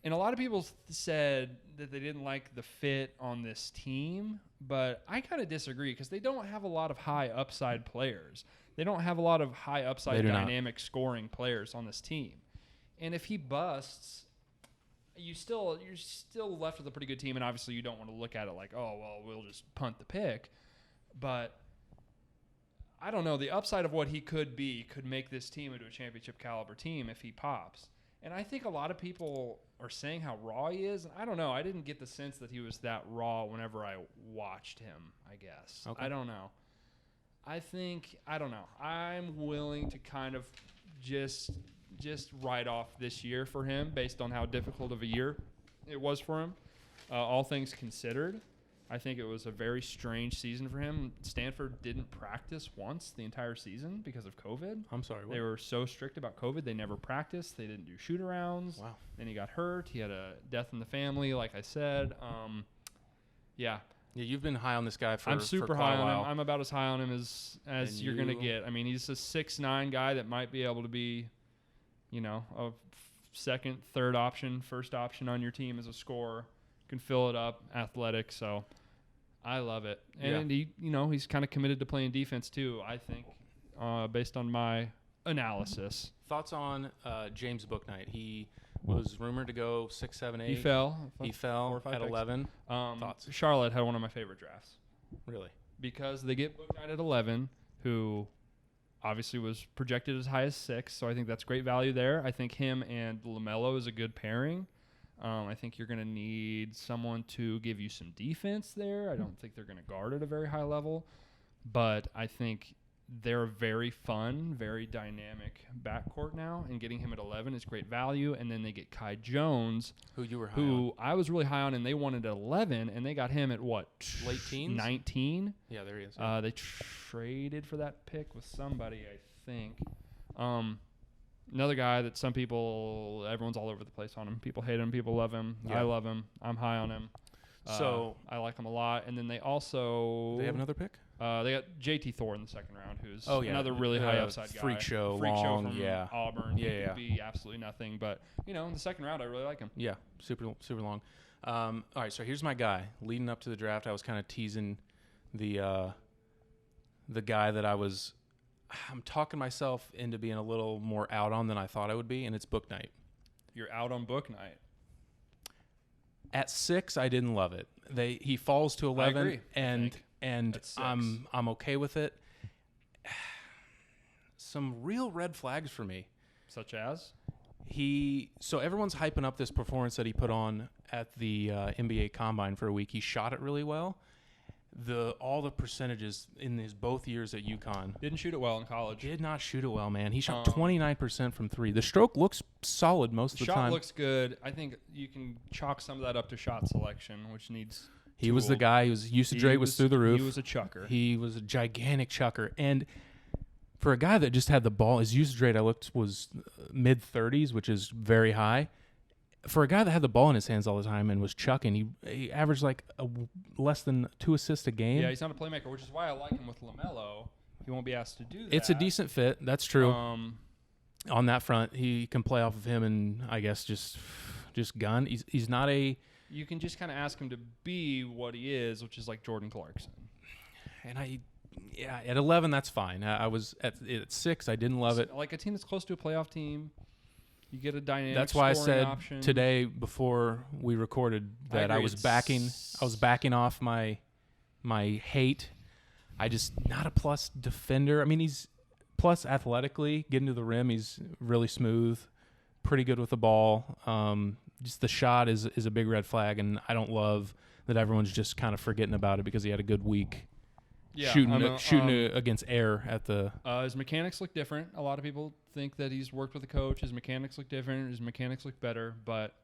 And a lot of people said that they didn't like the fit on this team, but I kind of disagree because they don't have a lot of high upside players. They don't have a lot of high upside dynamic scoring players on this team. And if he busts, you're still left with a pretty good team, and obviously you don't want to look at it like, oh, well, we'll just punt the pick. But I don't know. The upside of what he could be could make this team into a championship caliber team if he pops. And I think a lot of people are saying how raw he is. And I don't know. I didn't get the sense that he was that raw whenever I watched him, I guess. Okay. I don't know. I don't know. I'm willing to kind of just write off this year for him based on how difficult of a year it was for him. All things considered, I think it was a very strange season for him. Stanford didn't practice once the entire season because of COVID. I'm sorry. What? They were so strict about COVID. They never practiced. They didn't do shoot-arounds. Wow. Then he got hurt. He had a death in the family, like I said. Yeah, you've been high on this guy for I'm super for quite high a while. on him. I'm about as high on him as you're going to get. I mean, he's a 6'9" guy that might be able to be, a second, third option, first option on your team as a scorer. Can fill it up, athletic, so I love it. And he's kind of committed to playing defense too, I think, based on my analysis. Thoughts on James Bouknight? He was rumored to go 6, 7, 8. He fell. He fell at 11. Thoughts? Charlotte had one of my favorite drafts. Really? Because they get Bouknight at 11, who obviously was projected as high as 6, so I think that's great value there. I think him and LaMelo is a good pairing. I think you're going to need someone to give you some defense there. I don't think they're going to guard at a very high level, but I think they're a very fun, very dynamic backcourt now, and getting him at 11 is great value. And then they get Kai Jones, who you were high on. I was really high on, and they wanted at 11, and they got him at what? Late teens? 19. Yeah, there he is. Yeah. They traded for that pick with somebody, I think. Another guy that everyone's all over the place on him. People hate him. People love him. Yeah. I love him. I'm high on him. So I like him a lot. And then they also they have another pick. They got JT Thor in the second round, who's another really high upside guy. Freak show Freak long, show from yeah. Auburn. Yeah, He could be absolutely nothing, but in the second round, I really like him. Yeah, super long. All right, so here's my guy. Leading up to the draft, I was kind of teasing the guy that I'm talking myself into being a little more out on than I thought I would be, and it's Book Knight. You're out on Book Knight. At 6, I didn't love it. He falls to 11, I agree, and I'm okay with it. Some real red flags for me. Such as? So everyone's hyping up this performance that he put on at the NBA Combine for a week. He shot it really well. All the percentages in his both years at UConn. Didn't shoot it well in college. Did not shoot it well, man. He shot 29% from 3. The stroke looks solid most of the time. Shot looks good. I think you can chalk some of that up to shot selection, which needs. He was the guy whose usage rate was through the roof. He was a chucker. He was a gigantic chucker. And for a guy that just had the ball, his usage rate was mid-30s, which is very high. For a guy that had the ball in his hands all the time and was chucking, he averaged like less than 2 assists a game. Yeah, he's not a playmaker, which is why I like him with LaMelo. He won't be asked to do that. It's a decent fit. That's true. On that front, he can play off of him and I guess just gun. He's not a... You can just kind of ask him to be what he is, which is like Jordan Clarkson. And at 11, that's fine. I was at 6. I didn't love it. Like a team that's close to a playoff team. You get a dynamic. That's why I said option. Today before we recorded that I was backing off my hate. I just not a plus defender. I mean, he's plus athletically, getting to the rim. He's really smooth, pretty good with the ball. Just the shot is a big red flag, and I don't love that everyone's just kind of forgetting about it because he had a good week. Yeah, shooting against air at the. His mechanics look different. A lot of people think that he's worked with a coach. His mechanics look different. His mechanics look better, but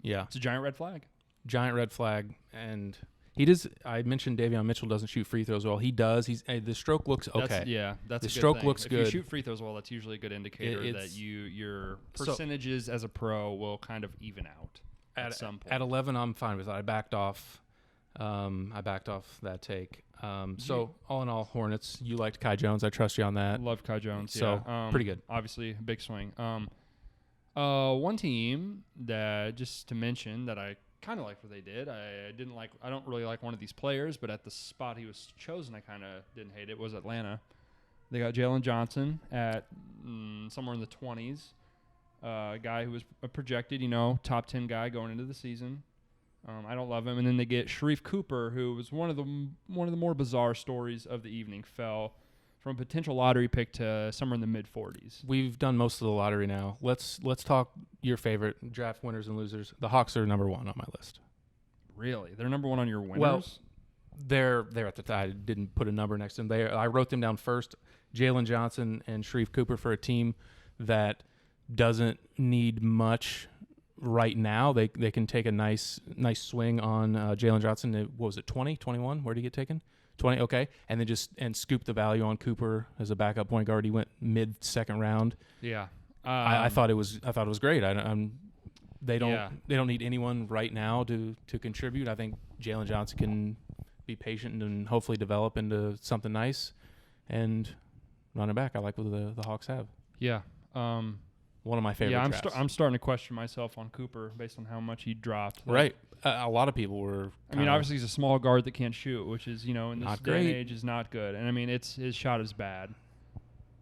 yeah, it's a giant red flag. Giant red flag, and he does. I mentioned Davion Mitchell doesn't shoot free throws well. He does. The stroke looks okay. That's the a stroke good thing. looks if good. If you shoot free throws well, that's usually a good indicator that your percentages as a pro will kind of even out at some point. At 11, I'm fine with it. I backed off. That take. So all in all, Hornets. You liked Kai Jones. I trust you on that. Love Kai Jones. So pretty good. Obviously, a big swing. One team that just to mention that I kind of like what they did. I don't really like one of these players, but at the spot he was chosen, I kind of didn't hate it. Was Atlanta. They got Jaylen Johnson at somewhere in the 20s. A guy who was a projected, top 10 guy going into the season. I don't love him. And then they get Sharif Cooper, who was one of the more bizarre stories of the evening. Fell from a potential lottery pick to somewhere in the mid-40s. We've done most of the lottery now. Let's talk your favorite draft winners and losers. The Hawks are number 1 on my list. Really? They're number 1 on your winners? Well, they're at the time. I didn't put a number next to them. I wrote them down first. Jaylen Johnson and Sharif Cooper for a team that doesn't need much right now. They can take a nice swing on Jaylen Johnson. What was it, 20, 21? Where did he get taken? 20, okay. And then scoop the value on Cooper as a backup point guard. He went mid-second round. Yeah. I thought it was great. They don't need anyone right now to contribute. I think Jaylen Johnson can be patient and hopefully develop into something nice and run it back. I like what the Hawks have. Yeah. One of my favorite drafts. I'm starting to question myself on Cooper based on how much he dropped. Right. A lot of people were. I mean, obviously he's a small guard that can't shoot, which is, in this day and great. age is not good. And I mean, his shot is bad.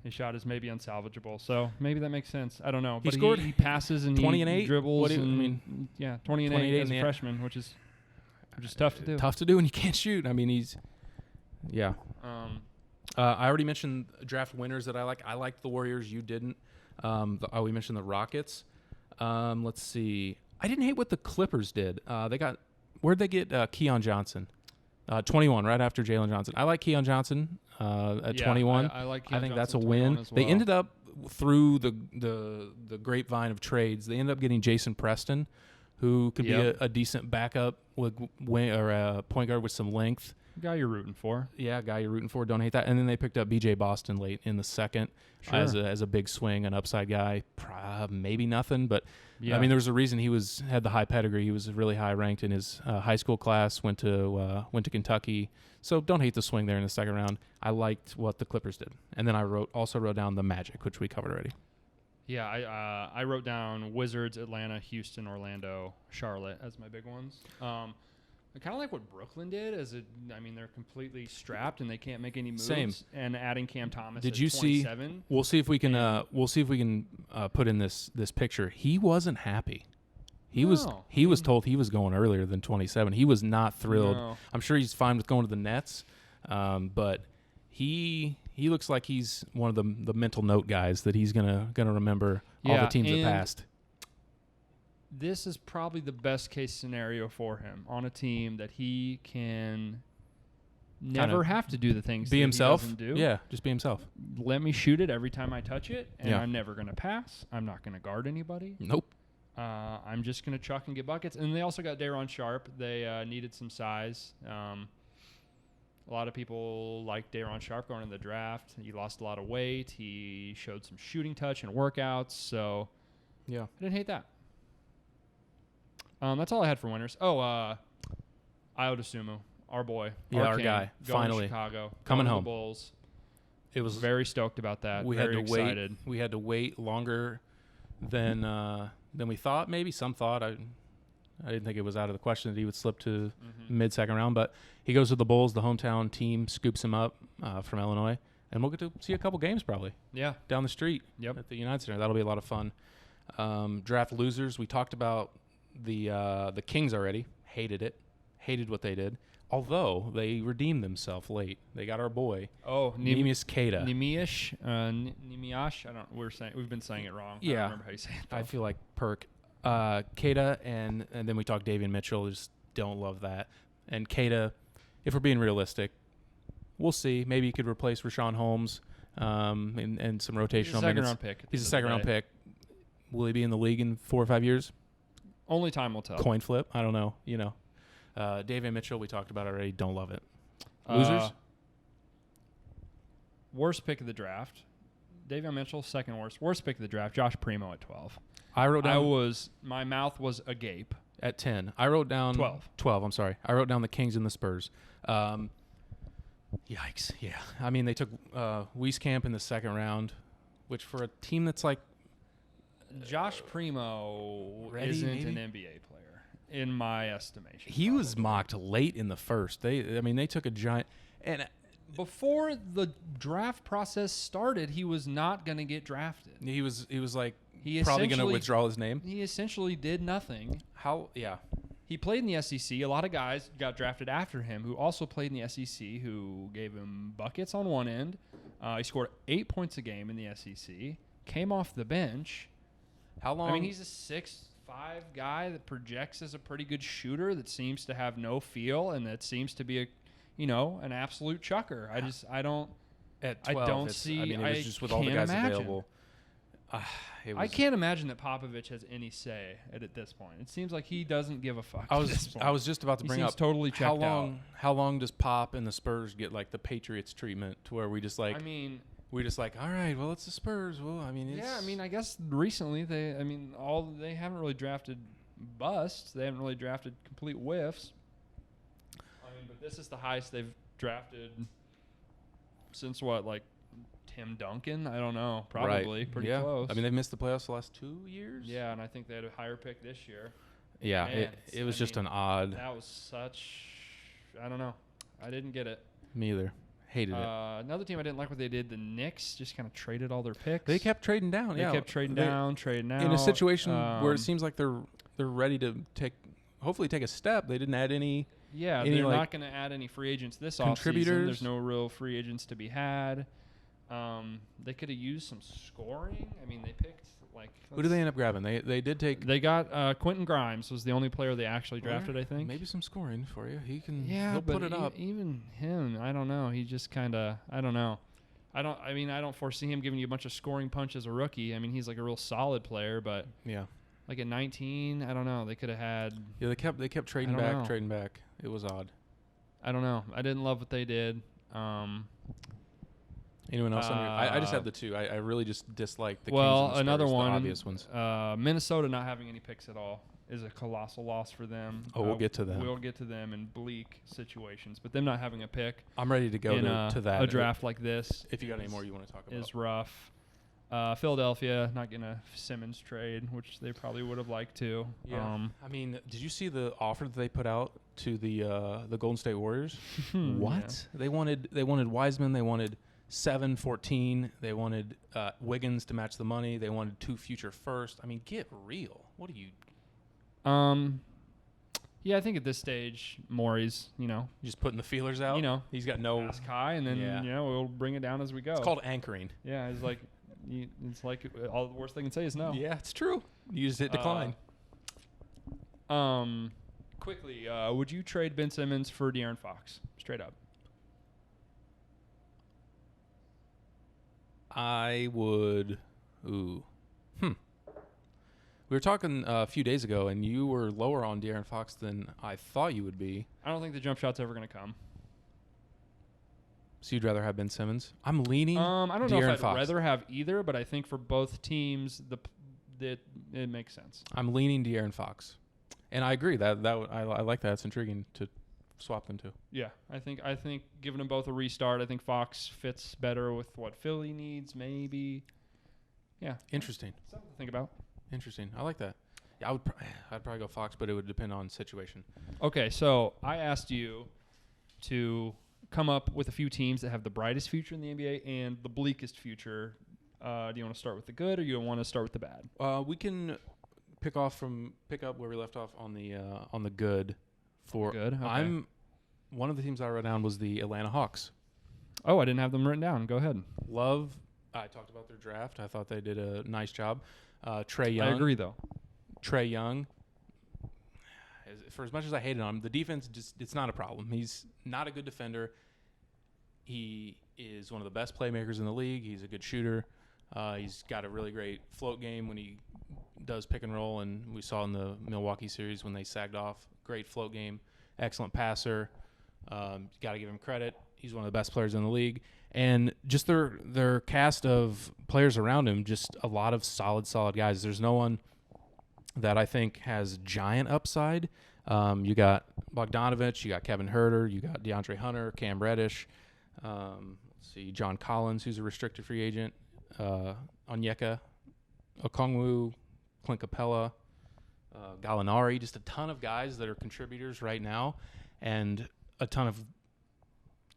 His shot is maybe unsalvageable. So maybe that makes sense. I don't know. But he passes and 20 he and 8 dribbles. 20 and 8 as a yeah. freshman, which is tough to do. Tough to do when you can't shoot. I mean, yeah. I already mentioned draft winners that I like. I liked the Warriors. You didn't. We mentioned the Rockets. Let's see. I didn't hate what the Clippers did. Where'd they get Keon Johnson? 21, right after Jaylen Johnson. I like Keon Johnson at 21. I like Keon I think Johnson that's a win. as well. They ended up through the grapevine of trades. They ended up getting Jason Preston, who could be a decent backup with wing or a point guard with some length. Guy you're rooting for. Yeah, guy you're rooting for. Don't hate that. And then they picked up B.J. Boston late in the second as a big swing, an upside guy. Maybe nothing, but I mean, there was a reason he had the high pedigree. He was really high ranked in his high school class. Went to Kentucky. So don't hate the swing there in the second round. I liked what the Clippers did, and then I also wrote down the Magic, which we covered already. Yeah, I wrote down Wizards, Atlanta, Houston, Orlando, Charlotte as my big ones. I kind of like what Brooklyn did. They're completely strapped and they can't make any moves. Same. And adding Cam Thomas. Did at you 27. see? We'll see if we can. Put in this picture. He wasn't happy. He was told he was going earlier than 27. He was not thrilled. No. I'm sure he's fine with going to the Nets, but he looks like he's one of the mental note guys that he's gonna remember all the teams that passed. This is probably the best case scenario for him on a team that he can never have to do the things be that himself. He doesn't do. Yeah, just be himself. Let me shoot it every time I touch it, and I'm never going to pass. I'm not going to guard anybody. Nope. I'm just going to chuck and get buckets. And they also got Daron Sharp. They needed some size. A lot of people liked Daron Sharp going in the draft. He lost a lot of weight. He showed some shooting touch in workouts. So yeah, I didn't hate that. That's all I had for winners. Ayo Dosunmu, our boy. Our guy. Going Finally. to Chicago. Coming home. The Bulls. It was very stoked about that. We very had to excited. wait. We had to wait longer than we thought. Maybe some thought. I didn't think it was out of the question that he would slip to mid-second round, but he goes to the Bulls. The hometown team scoops him up from Illinois, and we'll get to see a couple games probably. Yeah, down the street. Yep. At the United Center. That'll be a lot of fun. Draft losers. We talked about the Kings already. Hated what they did. Although they redeemed themselves late. They got our boy. Neemias Queta. Neemias. We've been saying it wrong. Yeah. I don't remember how you say it. I feel like Perk. Queta and then we talked Davion Mitchell. Just don't love that. And Queta, if we're being realistic, we'll see. Maybe he could replace Rashawn Holmes and some rotational minutes. He's a second round pick. Will he be in the league in 4 or 5 years? Only time will tell. Coin flip. I don't know. Davion Mitchell, we talked about already. Don't love it. Losers? Worst pick of the draft. Davion Mitchell, second worst. Worst pick of the draft. Josh Primo at 12. I wrote down. My mouth was agape. At 10. I wrote down. 12. 12, I'm sorry. I wrote down the Kings and the Spurs. Yikes. Yeah. I mean, they took Wieskamp in the second round, which for a team that's like. Josh Primo isn't an NBA player, in my estimation. He was mocked late in the first. They took a giant. And before the draft process started, he was not going to get drafted. He was like probably going to withdraw his name. He essentially did nothing. Yeah. He played in the SEC. A lot of guys got drafted after him who also played in the SEC, who gave him buckets on one end. He scored 8 points a game in the SEC, came off the bench. How long? I mean, he's a 6'5" guy that projects as a pretty good shooter that seems to have no feel and that seems to be an absolute chucker. I don't see. It was just with all the guys available. I can't imagine that Popovich has any say at this point. It seems like he doesn't give a fuck. I was just about to bring up totally checked out. How long does Pop and the Spurs get like the Patriots treatment to where we just like? We're just like, all right, well, it's the Spurs. Well, I guess recently they haven't really drafted busts. They haven't really drafted complete whiffs. But this is the highest they've drafted since Tim Duncan? I don't know. Probably pretty close. I mean, they've missed the playoffs the last 2 years. Yeah, and I think they had a higher pick this year. Yeah, it was just an odd. That was such. I don't know. I didn't get it. Me either. Hated it. Another team I didn't like what they did. The Knicks just kind of traded all their picks. They kept trading down. They kept trading out. In a situation where it seems like they're ready to hopefully take a step. They didn't add any. Yeah, they're not going to add any free agents this offseason. There's no real free agents to be had. They could have used some scoring. I mean, they picked who did they end up grabbing? They did take. They got Quentin Grimes was the only player they actually drafted. I think maybe some scoring for you. He can. Yeah, he'll put it up. Even him, I don't know. He just kind of. I don't know. I don't foresee him giving you a bunch of scoring punch as a rookie. I mean, he's like a real solid player, but yeah. Like at 19, I don't know. They could have had. Yeah, they kept trading back. It was odd. I don't know. I didn't love what they did. Anyone else on your? I just have the two. I really just dislike the Kings well, and the Spurs, another one, the obvious ones. Minnesota not having any picks at all is a colossal loss for them. Oh, we'll get to them. We'll get to them in bleak situations, but them not having a pick. I'm ready to go to that. A draft like this. If you got any more you want to talk about, is rough. Philadelphia not getting a Simmons trade, which they probably would have liked to. Yeah. I mean, did you see the offer that they put out to the Golden State Warriors? What? Yeah. They wanted Wiseman. They wanted 7-14. They wanted Wiggins to match the money. They wanted 2 future first. I mean, get real. What are you? Yeah, I think at this stage, Morey's, just putting the feelers out. He's got no ask high, and then we'll bring it down as we go. It's called anchoring. Yeah, it's like all the worst they can say is no. Yeah, it's true. You just hit decline. Quickly, would you trade Ben Simmons for De'Aaron Fox? Straight up. I would. Ooh. We were talking a few days ago, and you were lower on De'Aaron Fox than I thought you would be. I don't think the jump shot's ever going to come. So you'd rather have Ben Simmons? I'm leaning. I don't know if I'd Fox. rather have either, but I think for both teams, it makes sense. I'm leaning De'Aaron Fox, and I agree that I like that. It's intriguing to swap them two. Yeah, I think giving them both a restart. I think Fox fits better with what Philly needs, maybe. Yeah, interesting. Something to think about. Interesting. I like that. Yeah, I'd probably go Fox, but it would depend on situation. Okay, so I asked you to come up with a few teams that have the brightest future in the NBA and the bleakest future. Do you want to start with the good, or you want to start with the bad? We can pick up where we left off on the good. For good. Okay. One of the teams I wrote down was the Atlanta Hawks. Oh, I didn't have them written down. Go ahead. I talked about their draft. I thought they did a nice job. Trae Young. I agree, though. Trae Young. For as much as I hated on him, the defense it's not a problem. He's not a good defender. He is one of the best playmakers in the league. He's a good shooter. He's got a really great float game when he does pick and roll, and we saw in the Milwaukee series when they sagged off. Great float game. Excellent passer. Got to give him credit. He's one of the best players in the league. And just their cast of players around him, just a lot of solid guys. There's no one that I think has giant upside. You got Bogdanovich, you got Kevin Huerter, you got DeAndre Hunter, Cam Reddish. Let's see, John Collins, who's a restricted free agent. Onyeka Okongwu, Clint Capella, Gallinari. Just a ton of guys that are contributors right now, and a ton of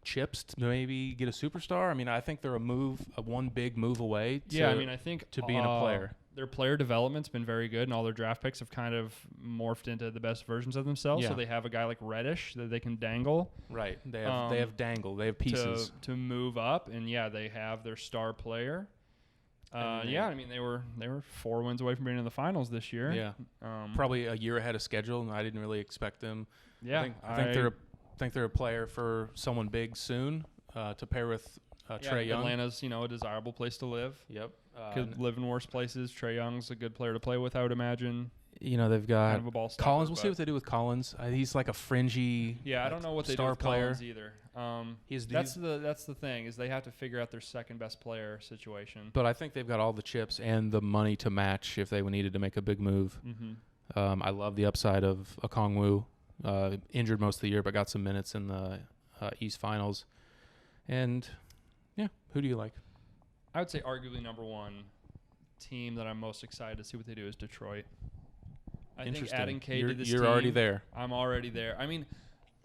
chips to maybe get a superstar. I mean, I think they're one big move away I think to being a player. Their player development's been very good, and all their draft picks have kind of morphed into the best versions of themselves. Yeah. So they have a guy like Reddish that they can dangle. Right. They have dangle. They have pieces to move up, and they have their star player. They were 4 wins away from being in the finals this year. Yeah. Probably a year ahead of schedule, and I didn't really expect them. Yeah. I think they're a player for someone big soon to pair with Trae Young. Atlanta's, a desirable place to live. Yep. Could live in worse places. Trae Young's a good player to play with, I would imagine. They've got kind of a ball stopper, Collins. We'll see what they do with Collins. He's like a fringy. Yeah, I don't know what they do with player. Collins either. That's the thing is they have to figure out their second best player situation. But I think they've got all the chips and the money to match if they needed to make a big move. Mm-hmm. I love the upside of Okongwu. Injured most of the year, but got some minutes in the East Finals. And who do you like? I would say arguably number one team that I'm most excited to see what they do is Detroit. I think adding Cade to this team. You're already there. I'm already there.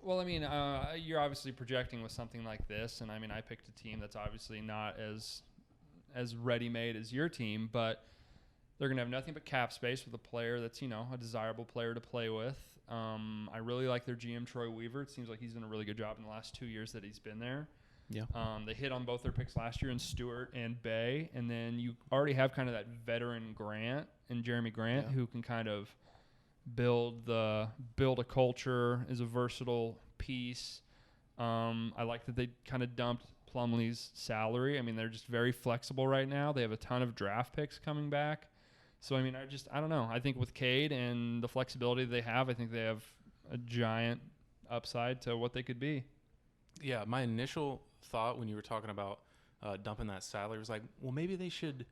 You're obviously projecting with something like this, and I picked a team that's obviously not as ready-made as your team, but they're going to have nothing but cap space with a player that's, a desirable player to play with. I really like their GM, Troy Weaver. It seems like he's done a really good job in the last 2 years that he's been there. Yeah. They hit on both their picks last year in Stewart and Bay, and then you already have kind of that veteran Grant and Jeremy Grant who can kind of build a culture, is a versatile piece. I like that they kind of dumped Plumlee's salary. They're just very flexible right now. They have a ton of draft picks coming back. So, I mean, I don't know. I think with Cade and the flexibility they have, I think they have a giant upside to what they could be. Yeah, my initial thought when you were talking about dumping that salary was like, well, maybe they should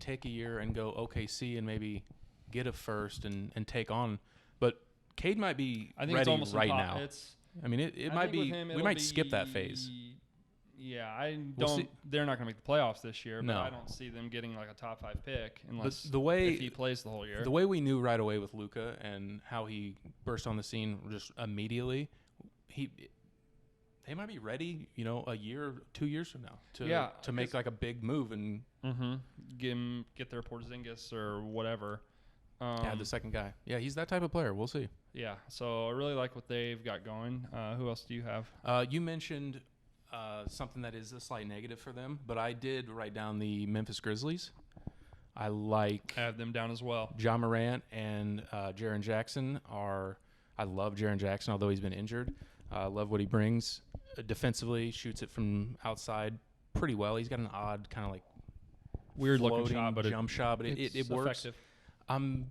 take a year and go OKC and maybe get a first and take on. But Cade might be I think ready it's almost right now. I mean, it might be. We might skip that phase. Yeah, I don't. They're not going to make the playoffs this year, but No. I don't see them getting like a top 5 pick unless if he plays the whole year. The way we knew right away with Luka and how he burst on the scene just immediately, they might be ready, a year, 2 years from now to make like a big move and get their Porzingis or whatever. Add the second guy. Yeah, he's that type of player. We'll see. Yeah, so I really like what they've got going. Who else do you have? You mentioned something that is a slight negative for them, but I did write down the Memphis Grizzlies. I have them down as well. Ja Morant and Jaren Jackson I love Jaren Jackson, although he's been injured. I love what he brings. Defensively, shoots it from outside pretty well. He's got an odd kind of like weird-looking shot, but jump shot, but it works. Effective. I'm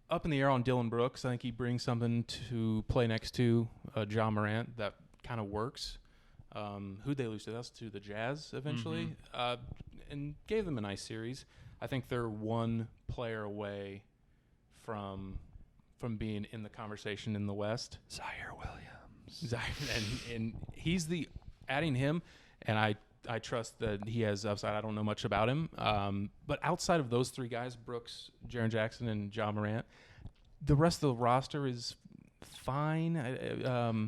up in the air on Dylan Brooks. I think he brings something to play next to Ja Morant that kind of works. Who'd they lose to? That's to the Jazz eventually, and gave them a nice series. I think they're one player away from being in the conversation in the West. Zaire Williams. And he's adding him, and I trust that he has upside. I don't know much about him. But outside of those three guys, Brooks, Jaren Jackson, and Ja Morant, the rest of the roster is fine.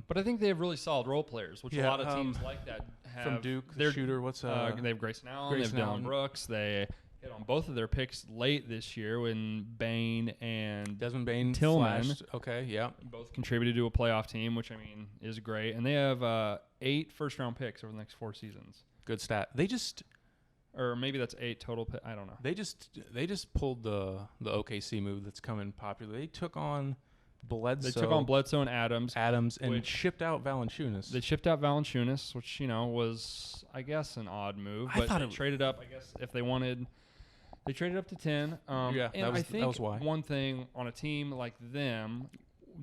But I think they have really solid role players, which a lot of teams like that have. From Duke, the shooter, they have Grayson Allen, they have Dylan Brooks. They hit on both of their picks late this year when Bane and Desmond Bane Tillman flashed. Okay, yeah. both contributed to a playoff team, which, I mean, is great. And they have 8 first-round picks over the next 4 seasons. Good stat. Or maybe that's 8 total. I don't know. They just pulled the OKC move that's coming popular. They took on Bledsoe. They took on Bledsoe and Adams, and shipped out Valanciunas. They shipped out Valanciunas, which was, I guess, an odd move. But they traded up, I guess, if they wanted. They traded up to 10. And that was why. One thing on a team like them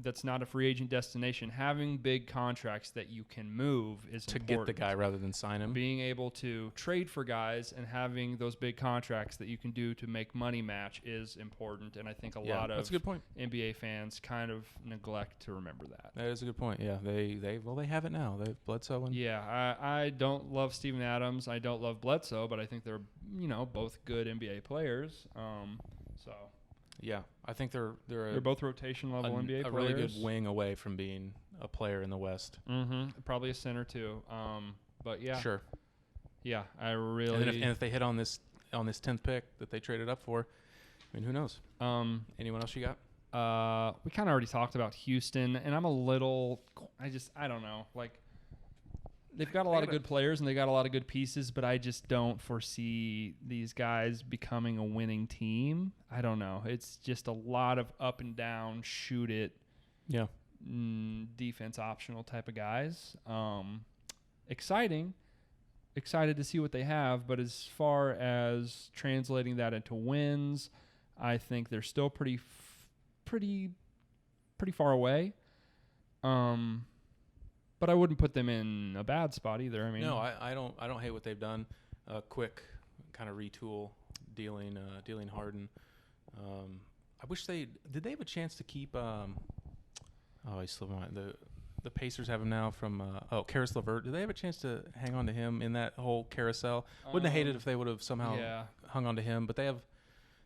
that's not a free agent destination, having big contracts that you can move is to important. Get the guy rather than sign him. Being able to trade for guys and having those big contracts that you can do to make money match is important. And I think a lot of that's a good point. NBA fans kind of neglect to remember that. That is a good point. Yeah, they have it now. They have Bledsoe and I don't love Steven Adams. I don't love Bledsoe, but I think they're both good NBA players. So. Yeah, I think they're both rotation level NBA players. A really good wing away from being a player in the West. Probably a center too. But yeah, sure. Yeah, I really. And if they hit on this 10th pick that they traded up for, I mean, who knows? Anyone else you got? We kind of already talked about Houston, and I'm a little. I don't know. Like, they've got a lot of good players and they got a lot of good pieces, but I just don't foresee these guys becoming a winning team. I don't know. It's just a lot of up and down, shoot it, defense optional type of guys. Excited to see what they have, but as far as translating that into wins, I think they're still pretty far away. But I wouldn't put them in a bad spot either. I mean, no, I don't hate what they've done. Quick kind of retool, dealing Harden. I wish did they have a chance to keep? He slipped my mind. The Pacers have him now from Karis LeVert. Did they have a chance to hang on to him in that whole carousel? Wouldn't have hated if they would have somehow hung on to him. But they have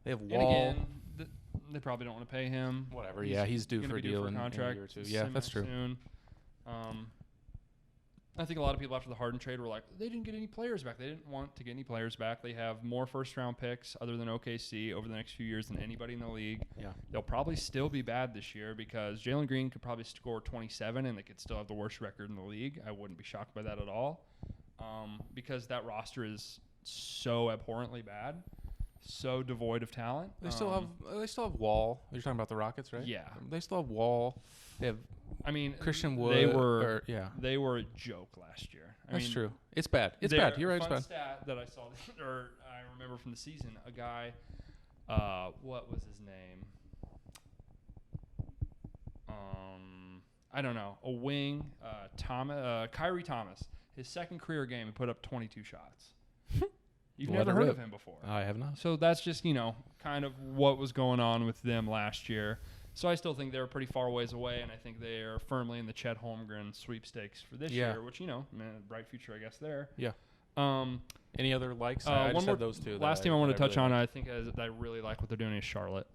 Wall. And again, they probably don't want to pay him. Whatever. He's due for a deal in a year or two. Yeah, that's true. Soon. I think a lot of people after the Harden trade were like, they didn't get any players back. They didn't want to get any players back. They have more first-round picks other than OKC over the next few years than anybody in the league. Yeah. They'll probably still be bad this year because Jaylen Green could probably score 27 and they could still have the worst record in the league. I wouldn't be shocked by that at all because that roster is so abhorrently bad, so devoid of talent. They still have Wall. You're talking about the Rockets, right? Yeah. They still have Wall. They have Christian Wood. They were a joke last year. That's true. It's bad. It's bad. You're right. It's bad. Stat that I saw, or I remember from the season, a guy What was his name? I don't know. A wing, Kyrie Thomas. His second career game, he put up 22 shots. You've never heard of him before. I have not. So that's just, kind of what was going on with them last year. So I still think they're pretty far ways away, and I think they are firmly in the Chet Holmgren sweepstakes for this year, which, bright future, I guess, there. Yeah. Any other likes? I just said those two. Last team I want to touch on, I think I really like what they're doing is Charlotte.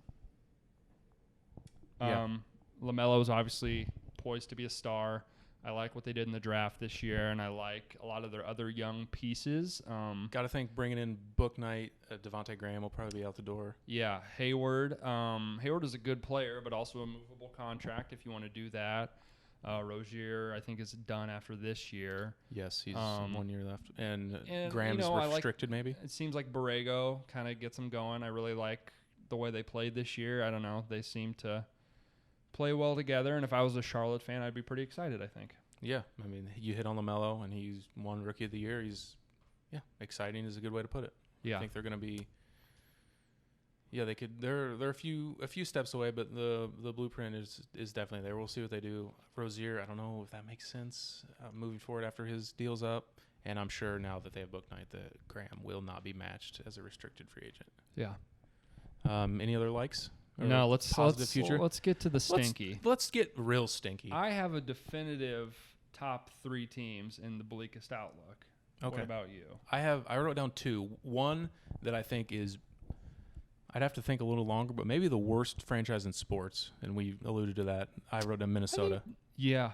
LaMelo is obviously poised to be a star. I like what they did in the draft this year, and I like a lot of their other young pieces. Got to think bringing in Book Knight, Devontae Graham will probably be out the door. Yeah, Hayward. Hayward is a good player, but also a movable contract if you want to do that. Rozier, I think, is done after this year. Yes, he's 1 year left. And Graham's restricted, maybe? It seems like Borrego kind of gets them going. I really like the way they played this year. I don't know. They seem to play well together, and if I was a Charlotte fan, I'd be pretty excited, I think. Yeah, I mean, you hit on LaMelo, and he's won Rookie of the Year. Exciting is a good way to put it. Yeah. I think they're going to be they could. They're a few steps away, but the blueprint is definitely there. We'll see what they do. Rozier, I don't know if that makes sense moving forward after his deal's up, and I'm sure now that they have Book Knight that Graham will not be matched as a restricted free agent. Yeah. Any other likes? No, let's get to the stinky. Let's get real stinky. I have a definitive top 3 teams in the bleakest outlook. Okay. What about you? I wrote down 2. One that I think is, I'd have to think a little longer, but maybe the worst franchise in sports, and we alluded to that. I wrote down Minnesota. Yeah.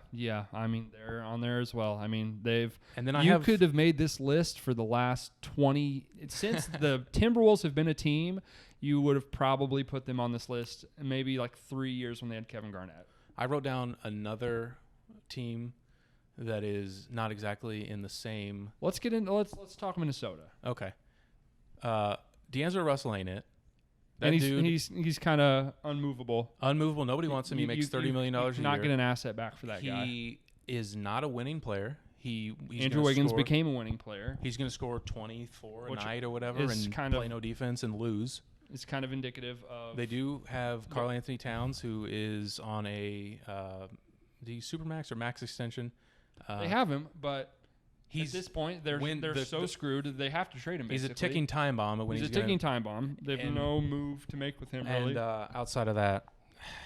I mean, they're on there as well. I mean, you could have made this list for the last 20 since the Timberwolves have been a team. You would have probably put them on this list maybe like 3 years when they had Kevin Garnett. I wrote down another team that is not exactly in the same. Let's get into let's talk Minnesota. Okay. D'Angelo Russell ain't it. That he's kind of unmovable. Unmovable. Nobody wants him. He makes $30 million a year. Not get an asset back for that guy. He is not a winning player. Andrew Wiggins became a winning player. He's going to score 24 a night or whatever and play no defense and lose. It's kind of indicative of. They do have Karl Anthony Towns, who is on the Supermax or Max extension. They have him, but at this point, they're so screwed. They have to trade him. Basically. He's a ticking time bomb. He's a ticking time bomb. They have no move to make with him, really. And outside of that,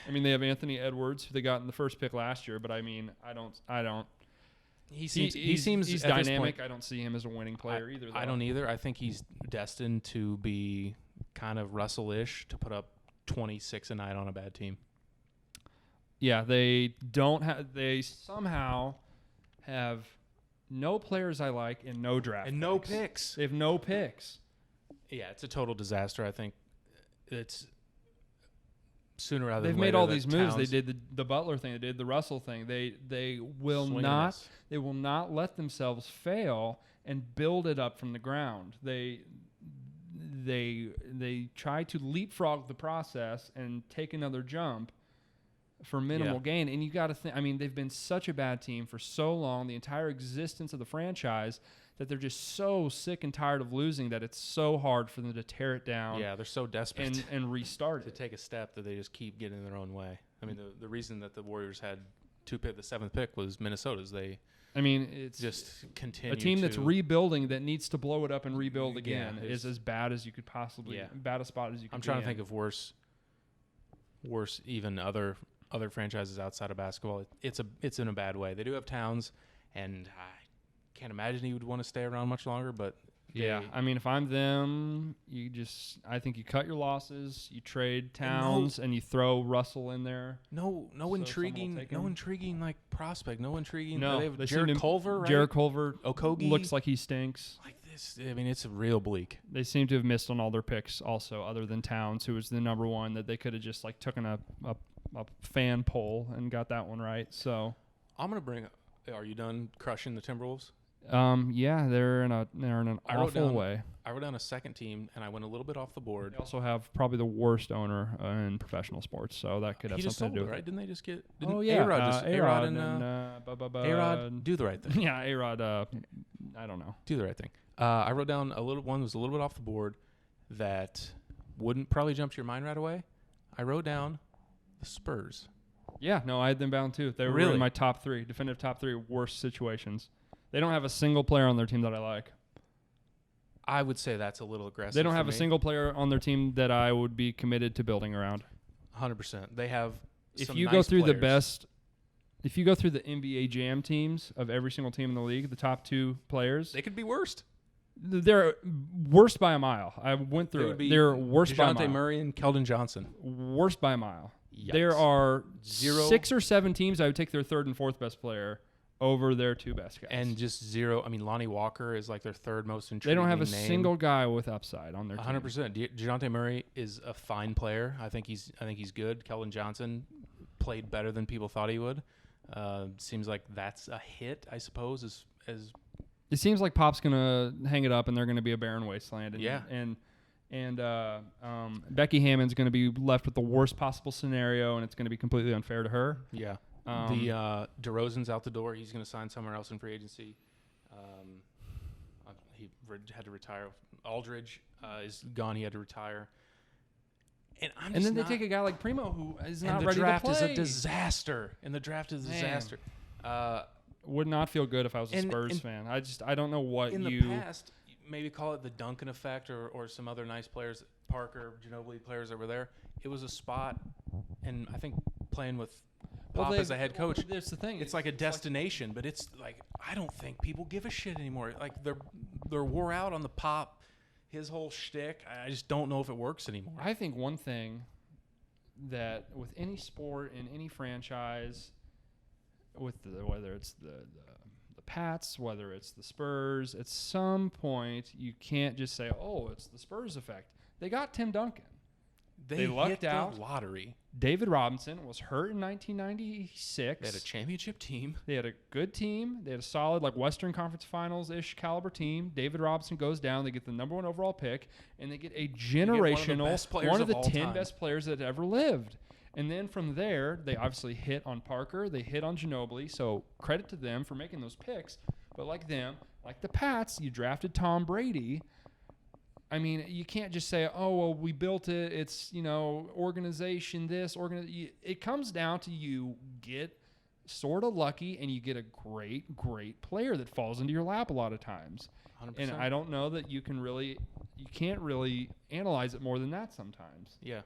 I mean, they have Anthony Edwards, who they got in the first pick last year. But I mean, I don't. He seems dynamic. Point, I don't see him as a winning player either. Though. I don't either. I think he's destined to be kind of Russell-ish, to put up 26 a night on a bad team. Yeah, they don't have. They somehow have no players I like and no draft and no picks. They have no picks. Yeah, it's a total disaster. I think it's sooner rather than later. They've made all these moves. They did the Butler thing. They did the Russell thing. They will not. They will not let themselves fail and build it up from the ground. They try to leapfrog the process and take another jump for minimal gain. And you got to think, I mean, they've been such a bad team for so long, the entire existence of the franchise, that they're just so sick and tired of losing that it's so hard for them to tear it down. Yeah, they're so desperate and restart to take a step that they just keep getting in their own way. I mean, the reason that the Warriors had the 7th pick was Minnesota's. It's just continue. A team that's rebuilding that needs to blow it up and rebuild again is as bad as you could possibly, bad a spot as you could. I'm trying to think of worse even other franchises outside of basketball. It's in a bad way. They do have Towns, and I can't imagine he would want to stay around much longer. But I mean, if I'm them, I think you cut your losses, you trade Towns, and you throw Russell in there. No intriguing like prospect. No intriguing. No, they have Jared Culver. Right? Jared Culver. Okogie looks like he stinks. Like this. I mean, it's real bleak. They seem to have missed on all their picks, also, other than Towns, who was the number one that they could have just like taken a fan poll and got that one right. So I'm gonna bring. Are you done crushing the Timberwolves? Yeah, they're in an awful way. I wrote down a second team, and I went a little bit off the board. They also have probably the worst owner in professional sports, so that could have something to do with it. Right? Didn't they just get? A-Rod A-Rod do the right thing. Yeah, A-Rod. I don't know. Do the right thing. I wrote down one was a little bit off the board that wouldn't probably jump to your mind right away, I wrote down the Spurs. Yeah, no, I had them bound too. They were Really? in my top 3, definitive top 3 worst situations. They don't have a single player on their team that I like. I would say that's a little aggressive. They don't have for a me. single player on their team that I would be committed to building around. 100%. They have. If some you nice go through the players. best, if you go through the NBA Jam teams of every single team in the league, the top 2 players, They could be worst. they're worst by a mile. I went They through would it. be They're worst by a DeJounte mile. Murray and Keldon Johnson. Worst by a mile. Yikes. There are 0 6 or 7 teams I would take their 3rd and 4th best player over their 2 best guys. And just 0. I mean, Lonnie Walker is like their 3rd most intriguing they don't have a name. single guy with upside on their team. 100%. DeJounte Murray is a fine player. I think he's good. Keldon Johnson played better than people thought he would. Seems like that's a hit, I suppose. As It seems like Pop's gonna hang it up, and they're gonna be a barren wasteland. And, Yeah. And Becky Hammond's gonna be left with the worst possible scenario, and it's gonna be completely unfair to her. yeah. The DeRozan's out the door. He's going to sign somewhere else in free agency. He had to retire. Aldridge is gone. He had to retire. And then they take a guy like Primo, who is not the ready draft to play. is a disaster. And the draft is a disaster. Would not feel good if I was a Spurs fan. I don't know what in you. the past, maybe call it the Duncan effect or some other nice players, Parker, Ginobili players that were there. It was a spot, and I think playing with Pop as a head coach, That's the thing. it's like a destination, but it's like I don't think people give a shit anymore. Like they're wore out on the Pop, his whole shtick. I just don't know if it works anymore. I think one thing that with any sport in any franchise, whether it's the Pats, whether it's the Spurs, at some point you can't just say, "Oh, it's the Spurs effect." They got Tim Duncan. They lucked hit out. the lottery. David Robinson was hurt in 1996. They had a championship team. They had a good team. They had a solid, like, Western Conference Finals-ish caliber team. David Robinson goes down. They get the number 1 overall pick, and they get a generational, one of the 10 time. best players that ever lived. And then from there, they obviously hit on Parker. They hit on Ginobili. So credit to them for making those picks. But like them, like the Pats, you drafted Tom Brady. I mean, you can't just say, "Oh, well, we built it. It's, organization this, It comes down to you get sort of lucky and you get a great, great player that falls into your lap a lot of times. 100%. And I don't know that you can't really analyze it more than that sometimes. Yeah,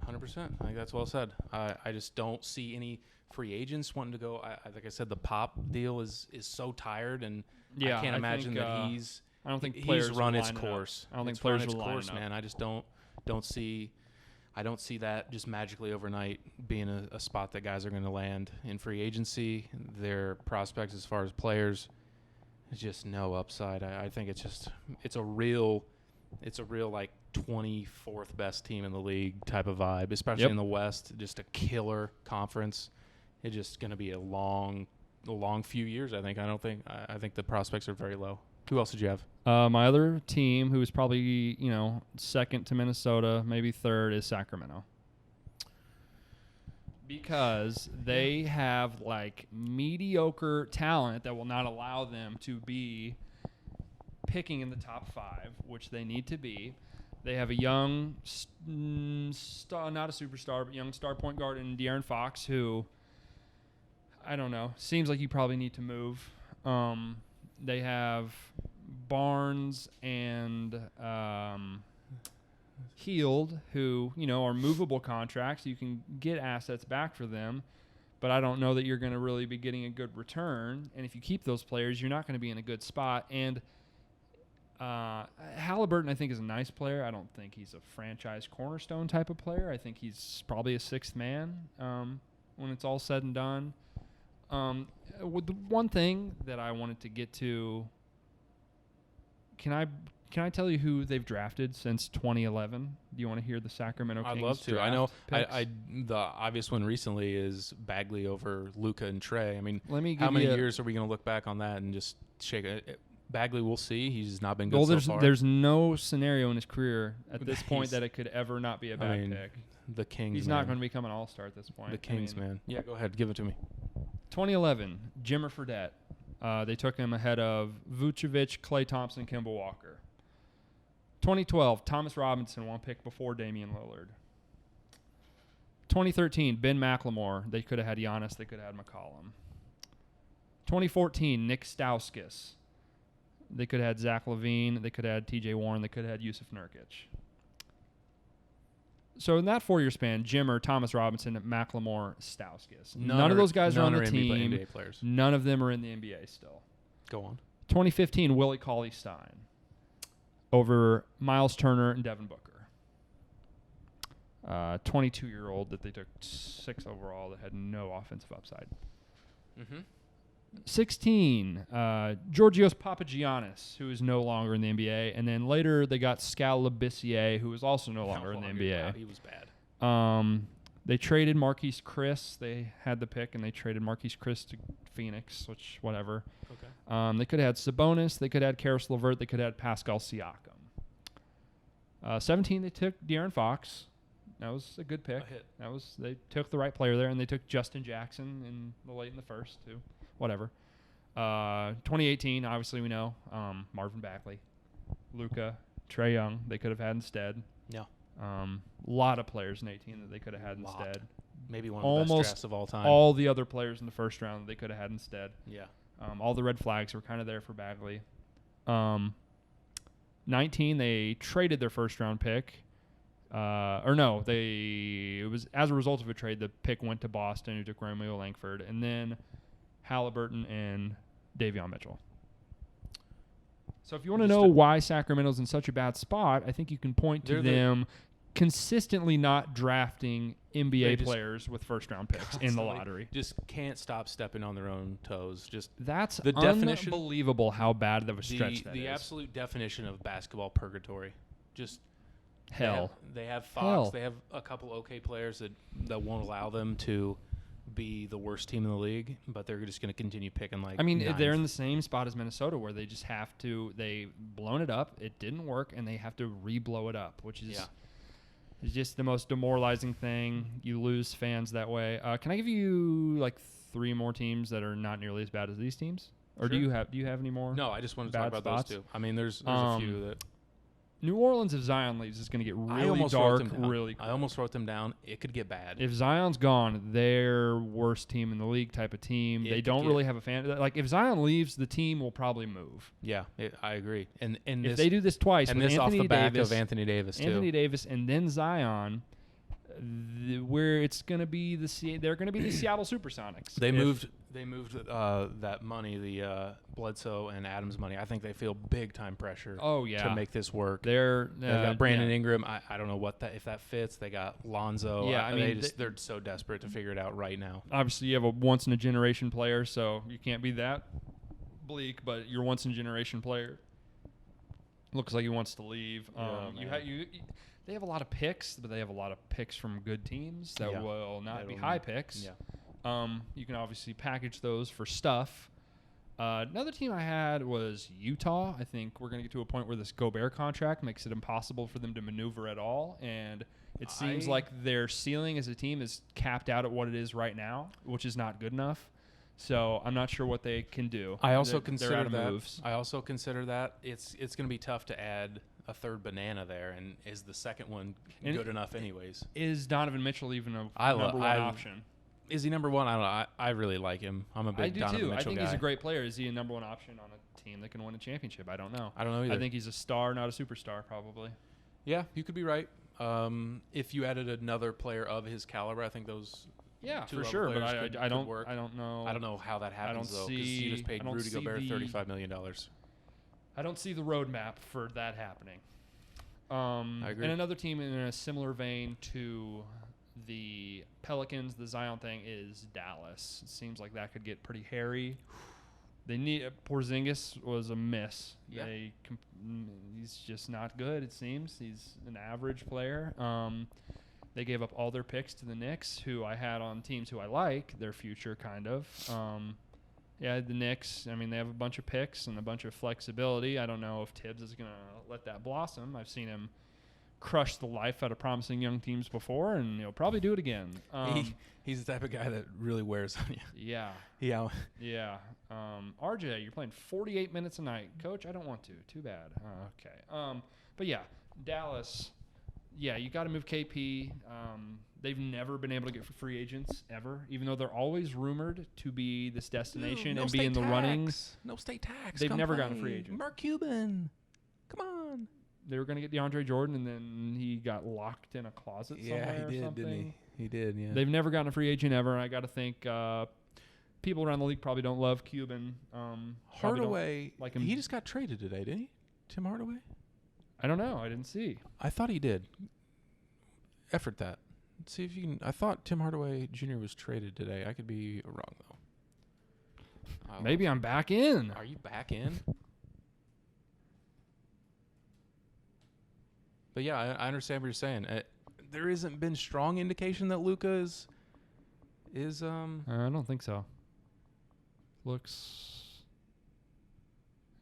100%. I think that's well said. I just don't see any free agents wanting to go. Like I said, the Pop deal is so tired, and I can't imagine that he's. I don't think players he's run will its line it course. up. I don't think It's run players its will line course, it up. man. I just don't see. I don't see that just magically overnight being a spot that guys are going to land in free agency. Their prospects as far as players is just no upside. I think it's a real like 24th best team in the league type of vibe, especially in the West. Just a killer conference. It's just going to be a long few years. I think the prospects are very low. Who else did you have? My other team, who is probably, second to Minnesota, maybe third, is Sacramento. Because they have, like, mediocre talent that will not allow them to be picking in the top 5, which they need to be. They have a young, not a superstar, but young star point guard in De'Aaron Fox, who, I don't know, seems like you probably need to move. They have Barnes and Heald, who, are movable contracts. You can get assets back for them, but I don't know that you're going to really be getting a good return. And if you keep those players, you're not going to be in a good spot. And Halliburton, I think, is a nice player. I don't think he's a franchise cornerstone type of player. I think he's probably a sixth man when it's all said and done. With the one thing that I wanted to get to, can I tell you who they've drafted since 2011? Do you want to hear the Sacramento Kings? I'd love to. draft I know. picks? The obvious one recently is Bagley over Luka and Trey. I mean, how give many you years are we going to look back on that and just shake it? Bagley, we'll see. He's not been good Well, so far. there's no scenario in his career at this point that it could ever not be a bad pick. The Kings. He's not going to become an all-star at this point. The Kings, man. Yeah, go ahead. Give it to me. 2011, Jimmer Fredette. They took him ahead of Vucevic, Klay Thompson, Kemba Walker. 2012, Thomas Robinson, one pick before Damian Lillard. 2013, Ben McLemore. They could have had Giannis. They could have had McCollum. 2014, Nick Stauskas. They could have had Zach LaVine. They could have had T.J. Warren. They could have had Yusuf Nurkic. So in that 4-year span, Jimmer, Thomas Robinson, McLemore, Stauskas. None of those guys are on the team. NBA players. None of them are in the NBA still. Go on. 2015, Willie Cauley-Stein over Miles Turner and Devin Booker. 22-year-old that they took 6 overall that had no offensive upside. 16, Georgios Papagiannis, who is no longer in the NBA. And then later they got Skal Labissiere, who is also no longer in the NBA. Wow, he was bad. They traded Marquise Chris. They had the pick, and they traded Marquise Chris to Phoenix, which, whatever. Okay. They could have had Sabonis. They could have had Karis LeVert. They could have had Pascal Siakam. 17, they took De'Aaron Fox. That was a good pick. A hit. They took the right player there, and they took Justin Jackson late in the first, too. Whatever. 2018, obviously we know. Marvin Bagley, Luka, Trae Young, they could have had instead. Yeah. A lot of players in 18 that they could have had instead. Maybe one of the best drafts of all time. All the other players in the first round that they could have had instead. Yeah. All the red flags were kind of there for Bagley. 19, they traded their first round pick. It was as a result of a trade, the pick went to Boston, who took Romeo Langford, and then Halliburton and Davion Mitchell. So if you want to know why Sacramento's in such a bad spot, I think you can point to them consistently not drafting NBA players with first-round picks in the lottery. Just can't stop stepping on their own toes. That's the definition, unbelievable how bad of a stretch that is. The absolute definition of basketball purgatory. Just hell. They have Fox. Hell. They have a couple okay players that won't allow them to be the worst team in the league, but they're just going to continue picking they're in the same spot as Minnesota where they just have to. They've blown it up. It didn't work, and they have to re-blow it up, which is just the most demoralizing thing. You lose fans that way. Can I give you 3 more teams that are not nearly as bad as these teams, or sure. do you have any more? No, I just want to talk about spots? those 2. I mean, there's a few that. New Orleans, if Zion leaves, is going to get really dark really quick. I almost wrote them down. It could get bad. If Zion's gone, they're worst team in the league type of team. They don't really have a fan. If Zion leaves, the team will probably move. Yeah, I agree. And if they do this twice, and with this Anthony off the back Davis, of Anthony Davis, too. Anthony Davis, and then Zion, where it's going to be they're going to be the Seattle Supersonics. They moved that money, the Bledsoe and Adams money. I think they feel big time pressure. To make this work. They've got Brandon Ingram. I don't know if that fits. They got Lonzo. Yeah, they're so desperate to figure it out right now. Obviously, you have a once in a generation player, so you can't be that bleak. But your once in a generation player looks like he wants to leave. They have a lot of picks, but they have a lot of picks from good teams that will not be high picks. Yeah. You can obviously package those for stuff. Another team I had was Utah. I think we're going to get to a point where this Gobert contract makes it impossible for them to maneuver at all. And it seems like their ceiling as a team is capped out at what it is right now, which is not good enough. So I'm not sure what they can do. I also consider out of that. Moves. I also consider that it's going to be tough to add a third banana there, and is the second one good enough anyways? Is Donovan Mitchell even a number one option? Is he number one? I don't know. I really like him. I'm a big Donovan Mitchell guy. I think he's a great player. Is he a number one option on a team that can win a championship? I don't know. I don't know either. I think he's a star, not a superstar, probably. Yeah, you could be right. If you added another player of his caliber, I think those for sure. But I don't work. I don't know. I don't know how that happens though, because you just paid Rudy Gobert $35 million. I don't see the roadmap for that happening. I agree. And another team in a similar vein to the Pelicans, the Zion thing, is Dallas. It seems like that could get pretty hairy. They need Porzingis was a miss. Yeah. He's just not good. It seems he's an average player. They gave up all their picks to the Knicks, who I had on teams who I like their future kind of. The Knicks, they have a bunch of picks and a bunch of flexibility. I don't know if Tibbs is going to let that blossom. I've seen him crush the life out of promising young teams before, and he'll probably do it again. He's the type of guy that really wears on you. Yeah. RJ, you're playing 48 minutes a night. Coach, I don't want to. Too bad. Okay. But yeah, Dallas. Yeah, you got to move KP. They've never been able to get free agents ever, even though they're always rumored to be this destination and be in the running. No state tax. They've never gotten a free agent. Mark Cuban. Come on. They were going to get DeAndre Jordan, and then he got locked in a closet somewhere or something. Didn't he? He did, yeah. They've never gotten a free agent ever, and I got to think people around the league probably don't love Cuban. Hardaway, like him. He just got traded today, didn't he? Tim Hardaway? I don't know. I didn't see. I thought he did. Effort that. See if you can. I thought Tim Hardaway Jr. was traded today. I could be wrong, though. Maybe I'm back in. Are you back in? But yeah, I understand what you're saying. There hasn't been strong indication that Luka is. I don't think so. I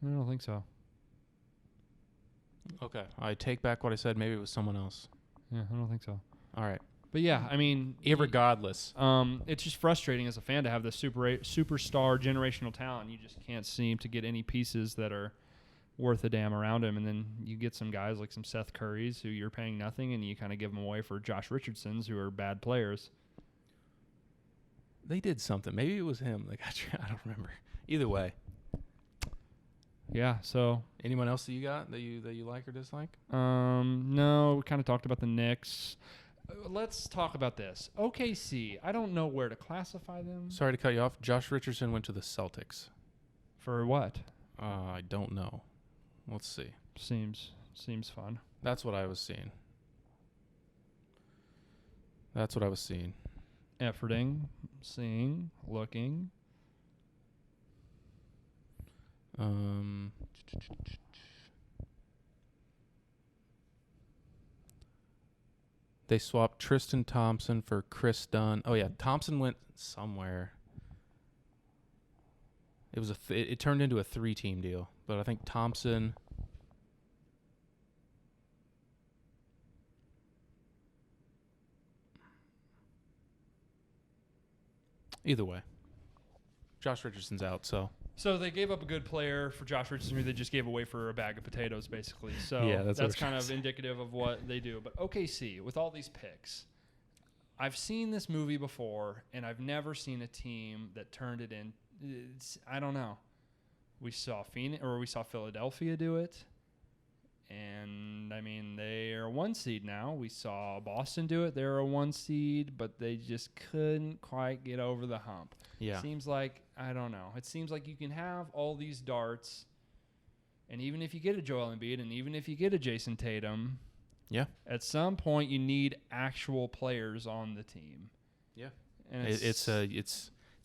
don't think so. Okay, I take back what I said. Maybe it was someone else. Yeah, I don't think so. All right. But yeah, I mean, irregardless, it's just frustrating as a fan to have this superstar generational talent. You just can't seem to get any pieces that are worth a damn around him, and then you get some guys like some Seth Currys who you're paying nothing, and you kind of give them away for Josh Richardsons who are bad players. They did something. Maybe it was him. I don't remember. Either way. Yeah. So anyone else that you got that you like or dislike? No. We kind of talked about the Knicks. Let's talk about this. OKC. I don't know where to classify them. Sorry to cut you off. Josh Richardson went to the Celtics. For what? I don't know. Let's see. Seems fun. That's what I was seeing. Efforting, seeing, looking. They swapped Tristan Thompson for Chris Dunn. Oh yeah, Thompson went somewhere. It was it turned into a 3-team deal, but I think Thompson. Either way, Josh Richardson's out, so. So they gave up a good player for Josh Richardson, who they just gave away for a bag of potatoes, basically. So yeah, that's kind of indicative of what they do. But OKC, with all these picks, I've seen this movie before, and I've never seen a team that turned it in. I don't know. We saw Philadelphia do it, and I mean they are a 1 seed now. We saw Boston do it; they're a 1 seed, but they just couldn't quite get over the hump. Yeah, seems like I don't know. It seems like you can have all these darts, and even if you get a Joel Embiid, and even if you get a Jason Tatum, yeah, at some point you need actual players on the team. Yeah, and it's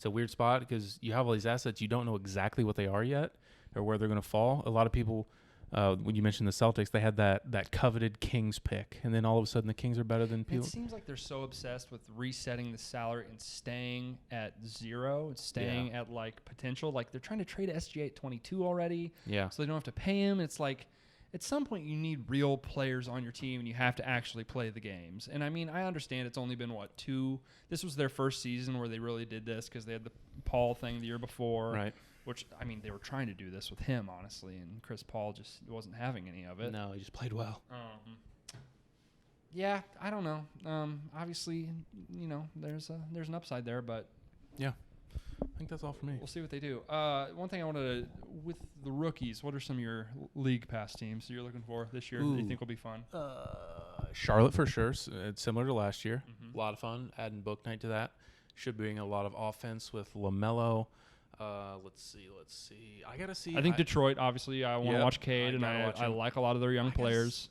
a weird spot because you have all these assets. You don't know exactly what they are yet or where they're going to fall. A lot of people, when you mentioned the Celtics, they had that coveted Kings pick, and then all of a sudden the Kings are better than people. It seems like they're so obsessed with resetting the salary and staying at zero, staying at like potential. Like they're trying to trade SGA at 22 already. Yeah. So they don't have to pay him. It's like at some point you need real players on your team and you have to actually play the games. And I mean, I understand it's only been 2. This was their first season where they really did this because they had the Paul thing the year before. Right. Which, I mean, they were trying to do this with him, honestly, and Chris Paul just wasn't having any of it. No, he just played well. Yeah, I don't know. Obviously, there's an upside there, but yeah, I think that's all for me. We'll see what they do. One thing I wanted to, with the rookies, what are some of your league pass teams that you're looking for this year that you think will be fun? Charlotte for sure. It's similar to last year. A lot of fun. Adding Book Night to that. Should bring a lot of offense with LaMelo. Let's see. I gotta see. I think Detroit. Obviously, I want to watch Cade, and I like a lot of their young players.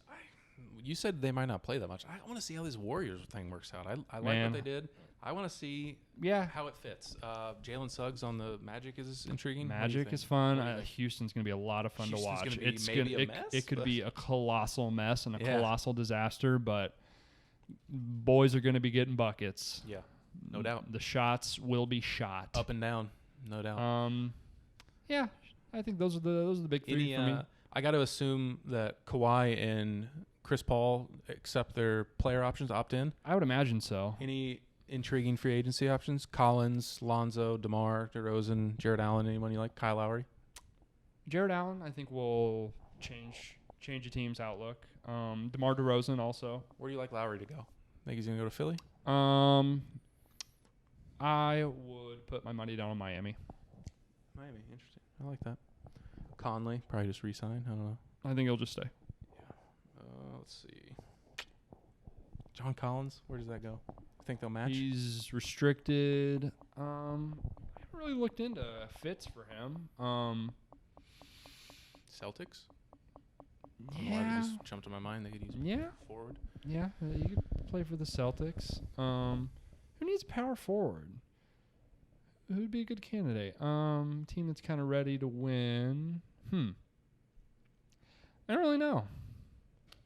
You said they might not play that much. I want to see how this Warriors thing works out. I like what they did. I want to see how it fits. Jalen Suggs on the Magic is intriguing. Magic is fun. Houston's going to be a lot of fun to watch. It could be a colossal mess and a colossal disaster, but boys are going to be getting buckets. Yeah, no doubt. The shots will be shot up and down. No doubt. Yeah, I think those are the big 3 for me. I got to assume that Kawhi and Chris Paul accept their player options, opt in. I would imagine so. Any intriguing free agency options? Collins, Lonzo, DeMar DeRozan, Jared Allen. Anyone you like? Kyle Lowry. Jared Allen, I think will change change a team's outlook. DeMar DeRozan also. Where do you like Lowry to go? Think he's gonna go to Philly? I would put my money down on Miami. Miami, interesting. I like that. Conley, probably just re-sign. I don't know. I think he'll just stay. Yeah. Let's see. John Collins, where does that go? Think they'll match? He's restricted. I haven't really looked into fits for him. Celtics? I don't know why Yeah. they just jumped to my mind. They could use forward. Yeah, you could play for the Celtics. Who needs power forward? Who'd be a good candidate? Team that's kind of ready to win. I don't really know.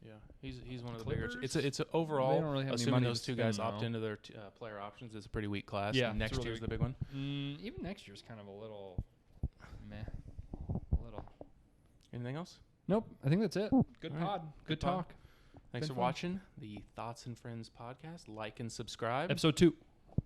Yeah, he's one of the Clippers? bigger. It's a They overall. don't really have any Assuming money those to two spend, guys opt though. into their player options, it's a pretty weak class. Yeah, Next it's really year's the big one. Even next year's kind of a little meh. A little. Anything else? Nope. I think that's it. Good All right. pod. Good pod. talk. Thanks Been for fun. watching the Thoughts and Friends podcast. Like and subscribe. Episode 2.